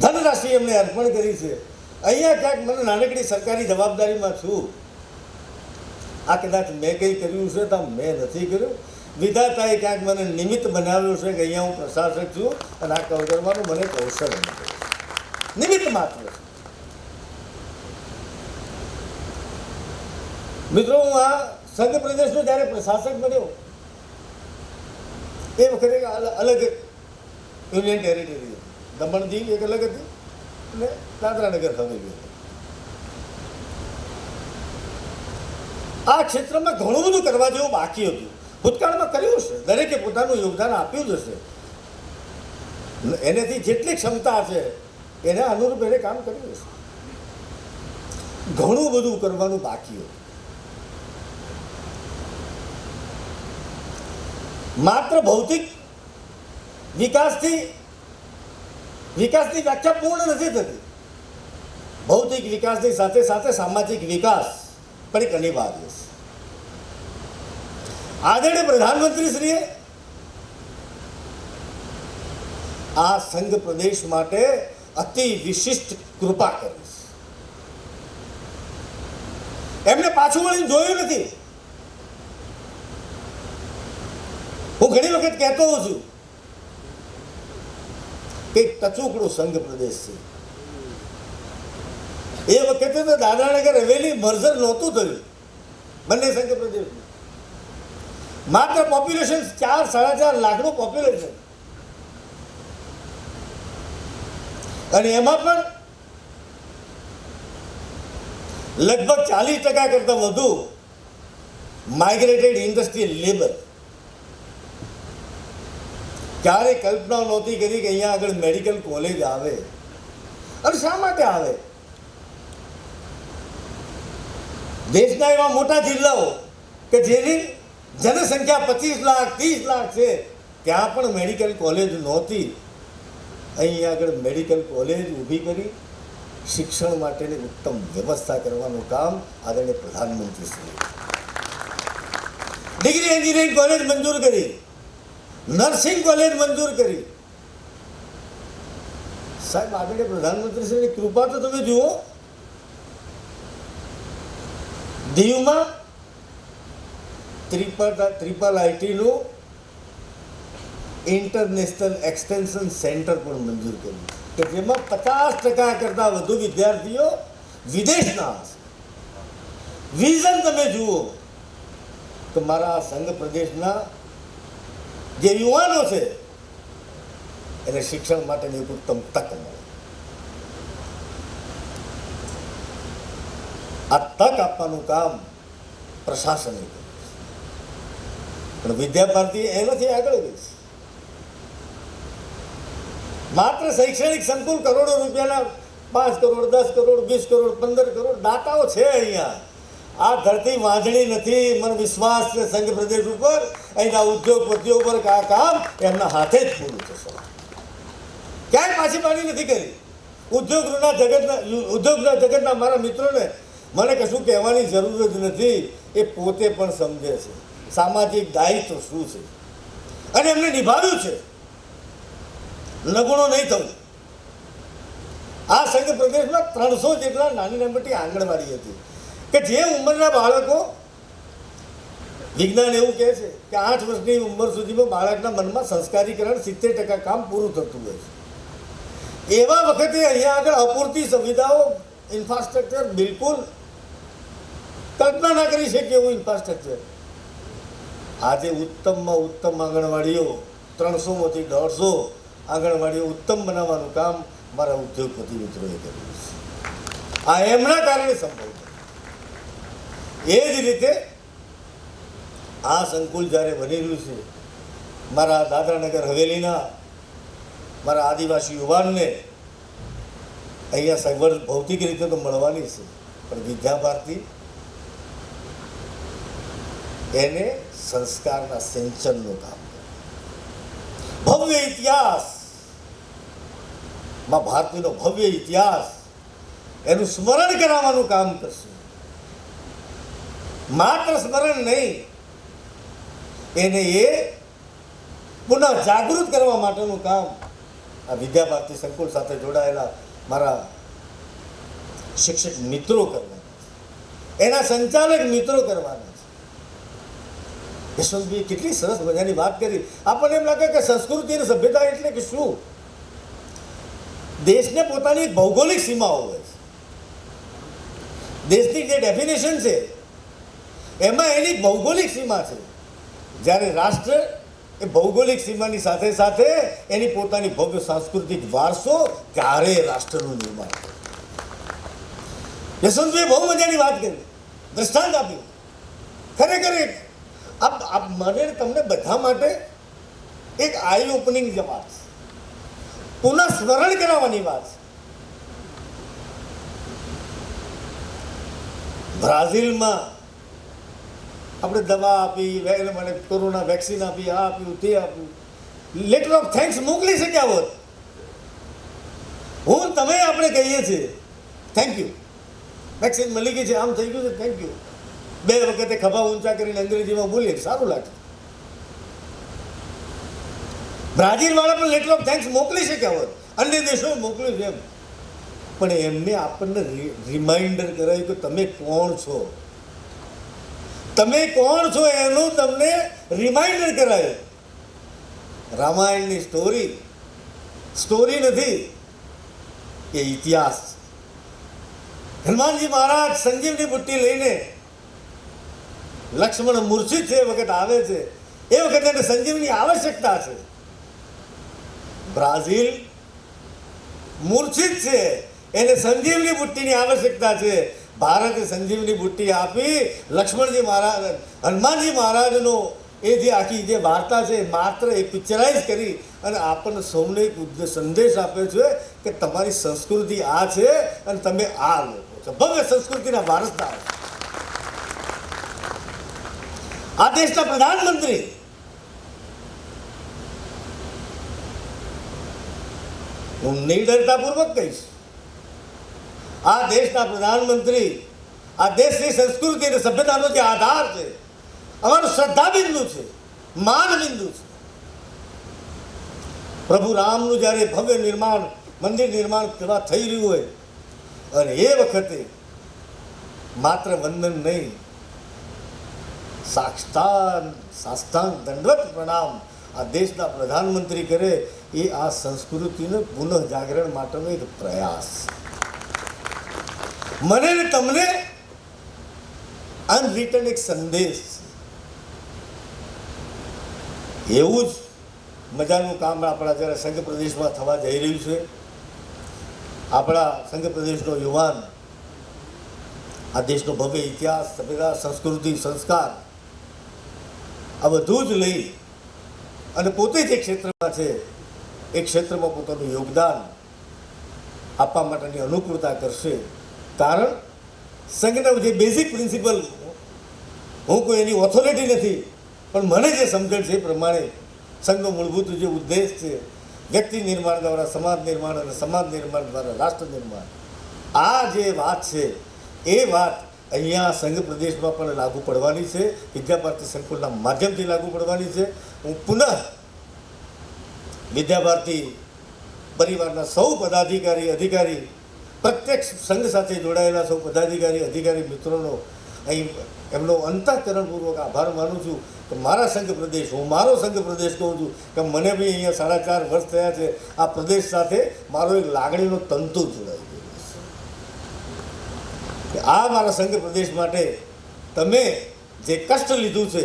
ધનરાશિ એમને અર્પણ કરી છે. અહીંયા ક્યાંક મને નાનકડી સરકારી જવાબદારીમાં છું. આ કદાચ મેં કંઈ કર્યું છે તો મેં નથી કર્યું. વિધાતાએ ક્યાંક મને નિમિત્ત બનાવ્યું છે કે અહીંયા હું પ્રશાસક છું અને આ કરવાનું મને કૌશલ નથી. નિમિત્ત માત્ર છે. મિત્રો, હું આ સંઘ પ્રદેશનો જ્યારે પ્રશાસક બન્યો એ વખતે એક અલગ યુનિયન ટેરિટરી હતી. દમણ દીવ એક અલગ હતી અને દાદરાનગર હવેલી હતી. આ ક્ષેત્રમાં ઘણું બધું કરવા જેવું બાકી હતું. ભૂતકાળમાં કર્યું છે, દરેકે પોતાનું યોગદાન આપ્યું જ હશે. એનાથી જેટલી ક્ષમતા છે એના અનુરૂપ એને કામ કર્યું હશે. ઘણું બધું કરવાનું બાકી હતું. માત્ર ભૌતિક વિકાસની વ્યાખ્યા પૂર્ણ નથી થતી. ભૌતિક વિકાસની સાથે સાથે સામાજિક વિકાસ પણ એક અનિવાર્ય છે. આદરણીય પ્રધાનમંત્રીશ્રીએ આ સંઘ પ્રદેશ માટે અતિ વિશિષ્ટ કૃપા કરી છે. એમને પાછું વળીને જોયું નથી. હું ઘણી વખત કહેતો હોઉં છું કે ટચુકડો સંઘ પ્રદેશ છે. એ વખતે તો દાદરાનગર હવેલી મર્જર નહોતું થયું બંને સંઘ પ્રદેશનું. માત્ર પોપ્યુલેશન 4-4.5 લાખનું પોપ્યુલેશન, અને એમાં પણ લગભગ 40% કરતાં વધુ માઇગ્રેટેડ ઇન્ડસ્ટ્રીયલ લેબર. ક્યારે કલ્પના નહોતી કરી કે અહીંયા આગળ મેડિકલ કોલેજ આવે. અને શા માટે આવે? દેશના એવા મોટા જિલ્લાઓ કે જેની જનસંખ્યા 25 લાખ 30 લાખ છે, ત્યાં પણ મેડિકલ કોલેજ નહોતી. અહીંયા આગળ મેડિકલ કોલેજ ઊભી કરી શિક્ષણ માટેની ઉત્તમ વ્યવસ્થા કરવાનું કામ આદરણીય પ્રધાનમંત્રીશ્રીએ. ડિગ્રી એન્જિનિયરિંગ કોલેજ મંજૂર કરી, નર્સિંગ કોલેજ મંજૂર કરી. સાહેબ, આદરણીય પ્રધાનમંત્રીશ્રીની કૃપા તો તમે જુઓ. દીવમાં ટ્રિપલ આઈટીનું ઇન્ટરનેશનલ એક્સટેન્શન સેન્ટર પણ મંજૂર કર્યું કે જેમાં 50% કરતાં વધુ વિદ્યાર્થીઓ વિદેશના હશે. વિઝન તમે જુઓ તો મારા સંઘ પ્રદેશના જે યુવાનો છે એને શિક્ષણ માટેની એક ઉત્તમ તક મળે. આ તક આપવાનું કામ પ્રશાસને કર્યું પણ વિદ્યા ભારતી એનાથી આગળ ગઈ છે. માત્ર શૈક્ષણિક સંકુલ કરોડો રૂપિયાના 5 કરોડ 10 કરોડ 20 કરોડ 15 કરોડ દાતાઓ છે અહીંયા. આ ધરતી વાંજણી નથી. મને વિશ્વાસ છે સંઘ પ્રદેશ ઉપર, અહીંના ઉદ્યોગપતિઓ ઉપર આ કામ એમના હાથે જ પૂરું થશે. ક્યાંય પાછી પાણી નથી કરી. ઉદ્યોગના જગતના મારા મિત્રોને મને કશું કહેવાની જરૂર જ નથી. એ પોતે પણ સમજે છે સામાજિક દાયિત્વ શું છે અને એમને નિભાવ્યું છે. નગુણો નહીં થવું. આ સંઘ પ્રદેશમાં 300 જેટલા નાની મોટી આંગણવાડી હતી કે જે ઉંમરના બાળકો, વિજ્ઞાન એવું કહે છે કે 8 વર્ષની ઉંમર સુધીમાં બાળકના મનમાં સંસ્કારીકરણ 70% કામ પૂરું થતું હોય છે. એવા વખતે અહીંયા આગળ અપૂરતી સુવિધાઓ, ઇન્ફ્રાસ્ટ્રક્ચર બિલકુલ કલ્પના ના કરી શકે એવું ઇન્ફ્રાસ્ટ્રક્ચર. આજે ઉત્તમમાં ઉત્તમ આંગણવાડીઓ 300માંથી 150 આંગણવાડીઓ ઉત્તમ બનાવવાનું કામ મારા ઉદ્યોગપતિ મિત્રોએ કર્યું છે. આ એમના કારણે સંભવ છે. એ જ રીતે આ સંકુલ જ્યારે બની રહ્યું છે, મારા દાદરાનગર હવેલીના મારા આદિવાસી યુવાનને અહીંયા સગવડ ભૌતિક રીતે તો મળવાની છે, પણ વિદ્યા ભારતી એને સંસ્કારના સિંચનનું કામ કરે. ભવ્ય ઇતિહાસ, માં ભારતીનો ભવ્ય ઇતિહાસ એનું સ્મરણ કરાવવાનું કામ કરશે. માત્ર સ્મરણ નહીં, એને એ પુનઃ જાગૃત કરવા માટેનું કામ આ વિદ્યા ભારતી સંકુલ સાથે જોડાયેલા મારા શિક્ષક મિત્રો કરવાના છે, એના સંચાલક મિત્રો કરવાના છે. યશવંતભાઈ કેટલી સરસ મજાની વાત કરી. આપણને એમ લાગે કે સંસ્કૃતિ અને સભ્યતા એટલે કે શું? દેશને પોતાની એક ભૌગોલિક સીમાઓ હોય છે. દેશની જે ડેફિનેશન છે એમાં એની ભૌગોલિક સીમા છે. જ્યારે રાષ્ટ્ર એ ભૌગોલિક સીમાની સાથે સાથે એની પોતાની ભવ્ય સાંસ્કૃતિક વારસો ત્યારે રાષ્ટ્રનું નિર્માણ. યશવંતભાઈએ બહુ મજાની વાત કરી, દ્રષ્ટાંત આપ્યું. ખરેખર મને તમને બધા માટે એક આઈ ઓપનિંગ જે વાત છે, પુનઃ સ્મરણ કરાવવાની વાત છે. બ્રાઝિલમાં આપણે દવા આપી, મને કોરોના વેક્સિન આપી, આ આપ્યું, તે આપ્યું, લેટર ઓફ થેન્ક્સ મોકલી શક્યા હોત. હું તમે આપણે કહીએ છીએ થેન્ક યુ, વેક્સિન મળી ગઈ છે, આમ થઈ ગયું છે, થેન્ક યુ. 2 વખતે ખભા ઊંચા કરીને અંગ્રેજીમાં બોલીએ સારું લાગે. બ્રાઝિલ વાળા પણ લેટર ઓફ થેન્ક્સ મોકલી શક્યા હોત, અન્ય દેશો મોકલ્યું છે એમ, પણ એમને આપણને રિમાઇન્ડર કરાવ્યું કે તમે કોણ છો, તમે કોણ છો એનું તમને રિમાઇન્ડર કરાયું. રામાયણની સ્ટોરી નથી, એ ઇતિહાસ. હનુમાનજી મહારાજ સંજીવની બુટ્ટી લઈને, લક્ષ્મણ મૂર્છિત છે એ વખત આવે છે, એ વખતે એને સંજીવની આવશ્યકતા છે. બ્રાઝિલ મૂર્છિત છે, એને સંજીવની બુટ્ટીની આવશ્યકતા છે. ભારતે સંજીવની બુટ્ટી આપી, લક્ષ્મણજી મહારાજ, હનુમાનજી મહારાજનો એ જે આખી જે વાર્તા છે માત્ર એ પિક્ચરાઇઝ કરી અને આપણને સૌને એક સંદેશ આપ્યો છે કે તમારી સંસ્કૃતિ આ છે અને તમે આ લોકો છો, ભવ્ય સંસ્કૃતિના વારસદાર. આ દેશના પ્રધાનમંત્રી હું નિડરતાપૂર્વક કહીશ, આ દેશના પ્રધાનમંત્રી આ દેશની સંસ્કૃતિ અને સભ્યતાનો જે આધાર છે, અમારું શ્રદ્ધા બિંદુ છે, માન બિંદુ છે. પ્રભુ રામનું જ્યારે ભવ્ય નિર્માણ, મંદિર નિર્માણ કરવા થઈ રહ્યું હોય અને એ વખતે માત્ર વંદન નહીં, સાષ્ટાંગ દંડવત પ્રણામ આ દેશના પ્રધાનમંત્રી કરે, એ આ સંસ્કૃતિનું પુનઃ જાગરણ માટેનો એક પ્રયાસ. મને ને તમને અનરિટન એક સંદેશ. એવું જ મજાનું કામ આપણા જ્યારે સંઘ પ્રદેશમાં થવા જઈ રહ્યું છે. આપણા સંઘ પ્રદેશનો યુવાન આ દેશનો ભવ્ય ઇતિહાસ, સભ્યતા, સંસ્કૃતિ, સંસ્કાર આ બધું જ લઈ અને પોતે જે ક્ષેત્રમાં છે એ ક્ષેત્રમાં પોતાનું યોગદાન આપવા માટેની અનુકૂળતા કરશે. કારણ સંઘના જે બેઝિક પ્રિન્સિપલ, હું કોઈ એની ઓથોરિટી નથી, પણ મને જે સમજણ છે એ પ્રમાણે સંઘનો મૂળભૂત જે ઉદ્દેશ છે, વ્યક્તિ નિર્માણ દ્વારા સમાજ નિર્માણ અને સમાજ નિર્માણ દ્વારા રાષ્ટ્ર નિર્માણ, આ જે વાત છે એ વાત અહીંયા સંઘ પ્રદેશમાં પણ લાગુ પડવાની છે, વિદ્યાભારતી સંકુલના માધ્યમથી લાગુ પડવાની છે. હું પુનઃ વિદ્યાભારતી પરિવારના સૌ પદાધિકારી, અધિકારી, પ્રત્યક્ષ સંઘ સાથે જોડાયેલા સૌ પદાધિકારી, અધિકારી મિત્રોનો અહીં એમનો અંતઃકરણપૂર્વક આભાર માનું છું કે મારા સંઘ પ્રદેશ, હું મારો સંઘ પ્રદેશ કહું છું કે મને બી અહીંયા 4.5 વર્ષ થયા છે, આ પ્રદેશ સાથે મારો એક લાગણીનો તંતુ જોડાઈ ગયો છે. આ મારા સંઘ પ્રદેશ માટે તમે જે કષ્ટ લીધું છે,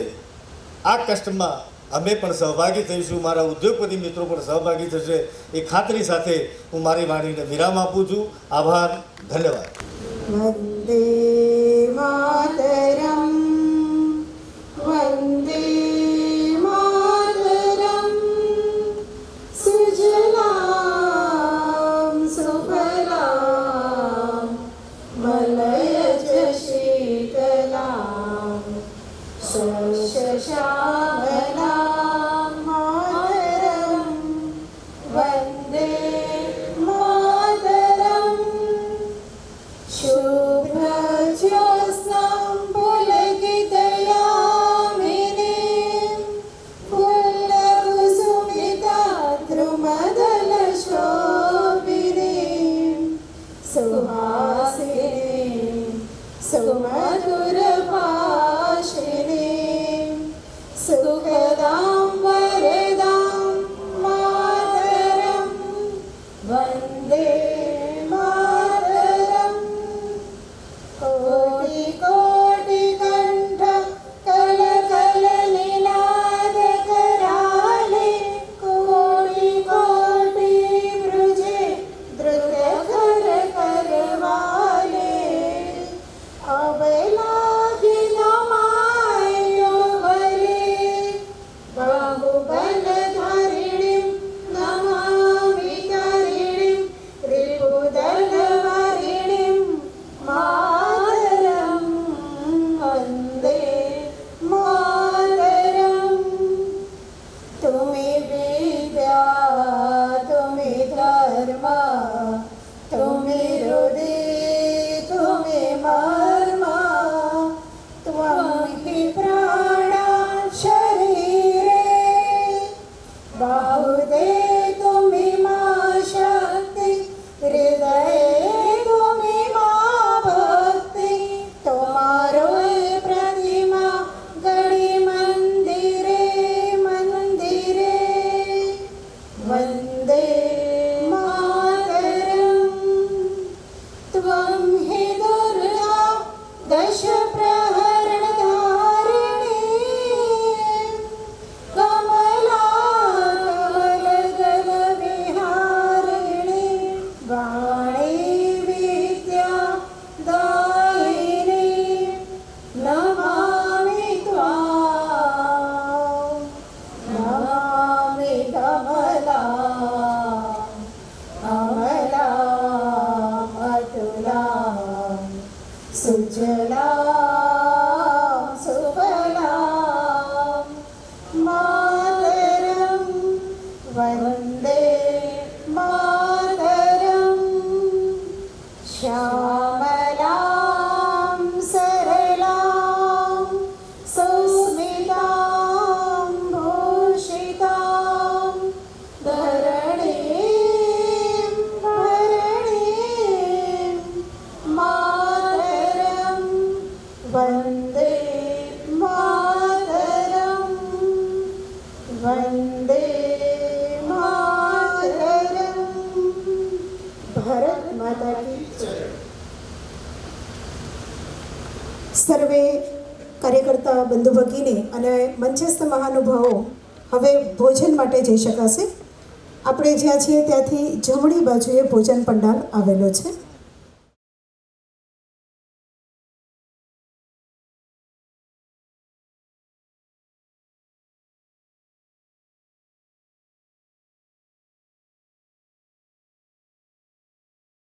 આ કષ્ટમાં અમે પણ સહભાગી થઈશું, મારા ઉદ્યોગપતિ મિત્રો પણ સહભાગી થશે, એ ખાતરી સાથે હું મારી વાણીને વિરામ આપું છું. આભાર, ધન્યવાદ. વંદે માતરમ, વંદે માતરમ, સુજલામ સુફલામ મલયજ શીતલામ શ્યામલામ માતરમ, વંદે માતરમ. શુભ્ર જ્યોત્સ્નાં સર્વે કાર્યકર્તા બંધુ ભગીની અને મંચસ્થ મહાનુભાવો હવે ભોજન માટે જઈ શકાશે. આપણે જ્યાં છીએ ત્યાંથી જમણી બાજુએ ભોજન પંડાલ આવેલો છે.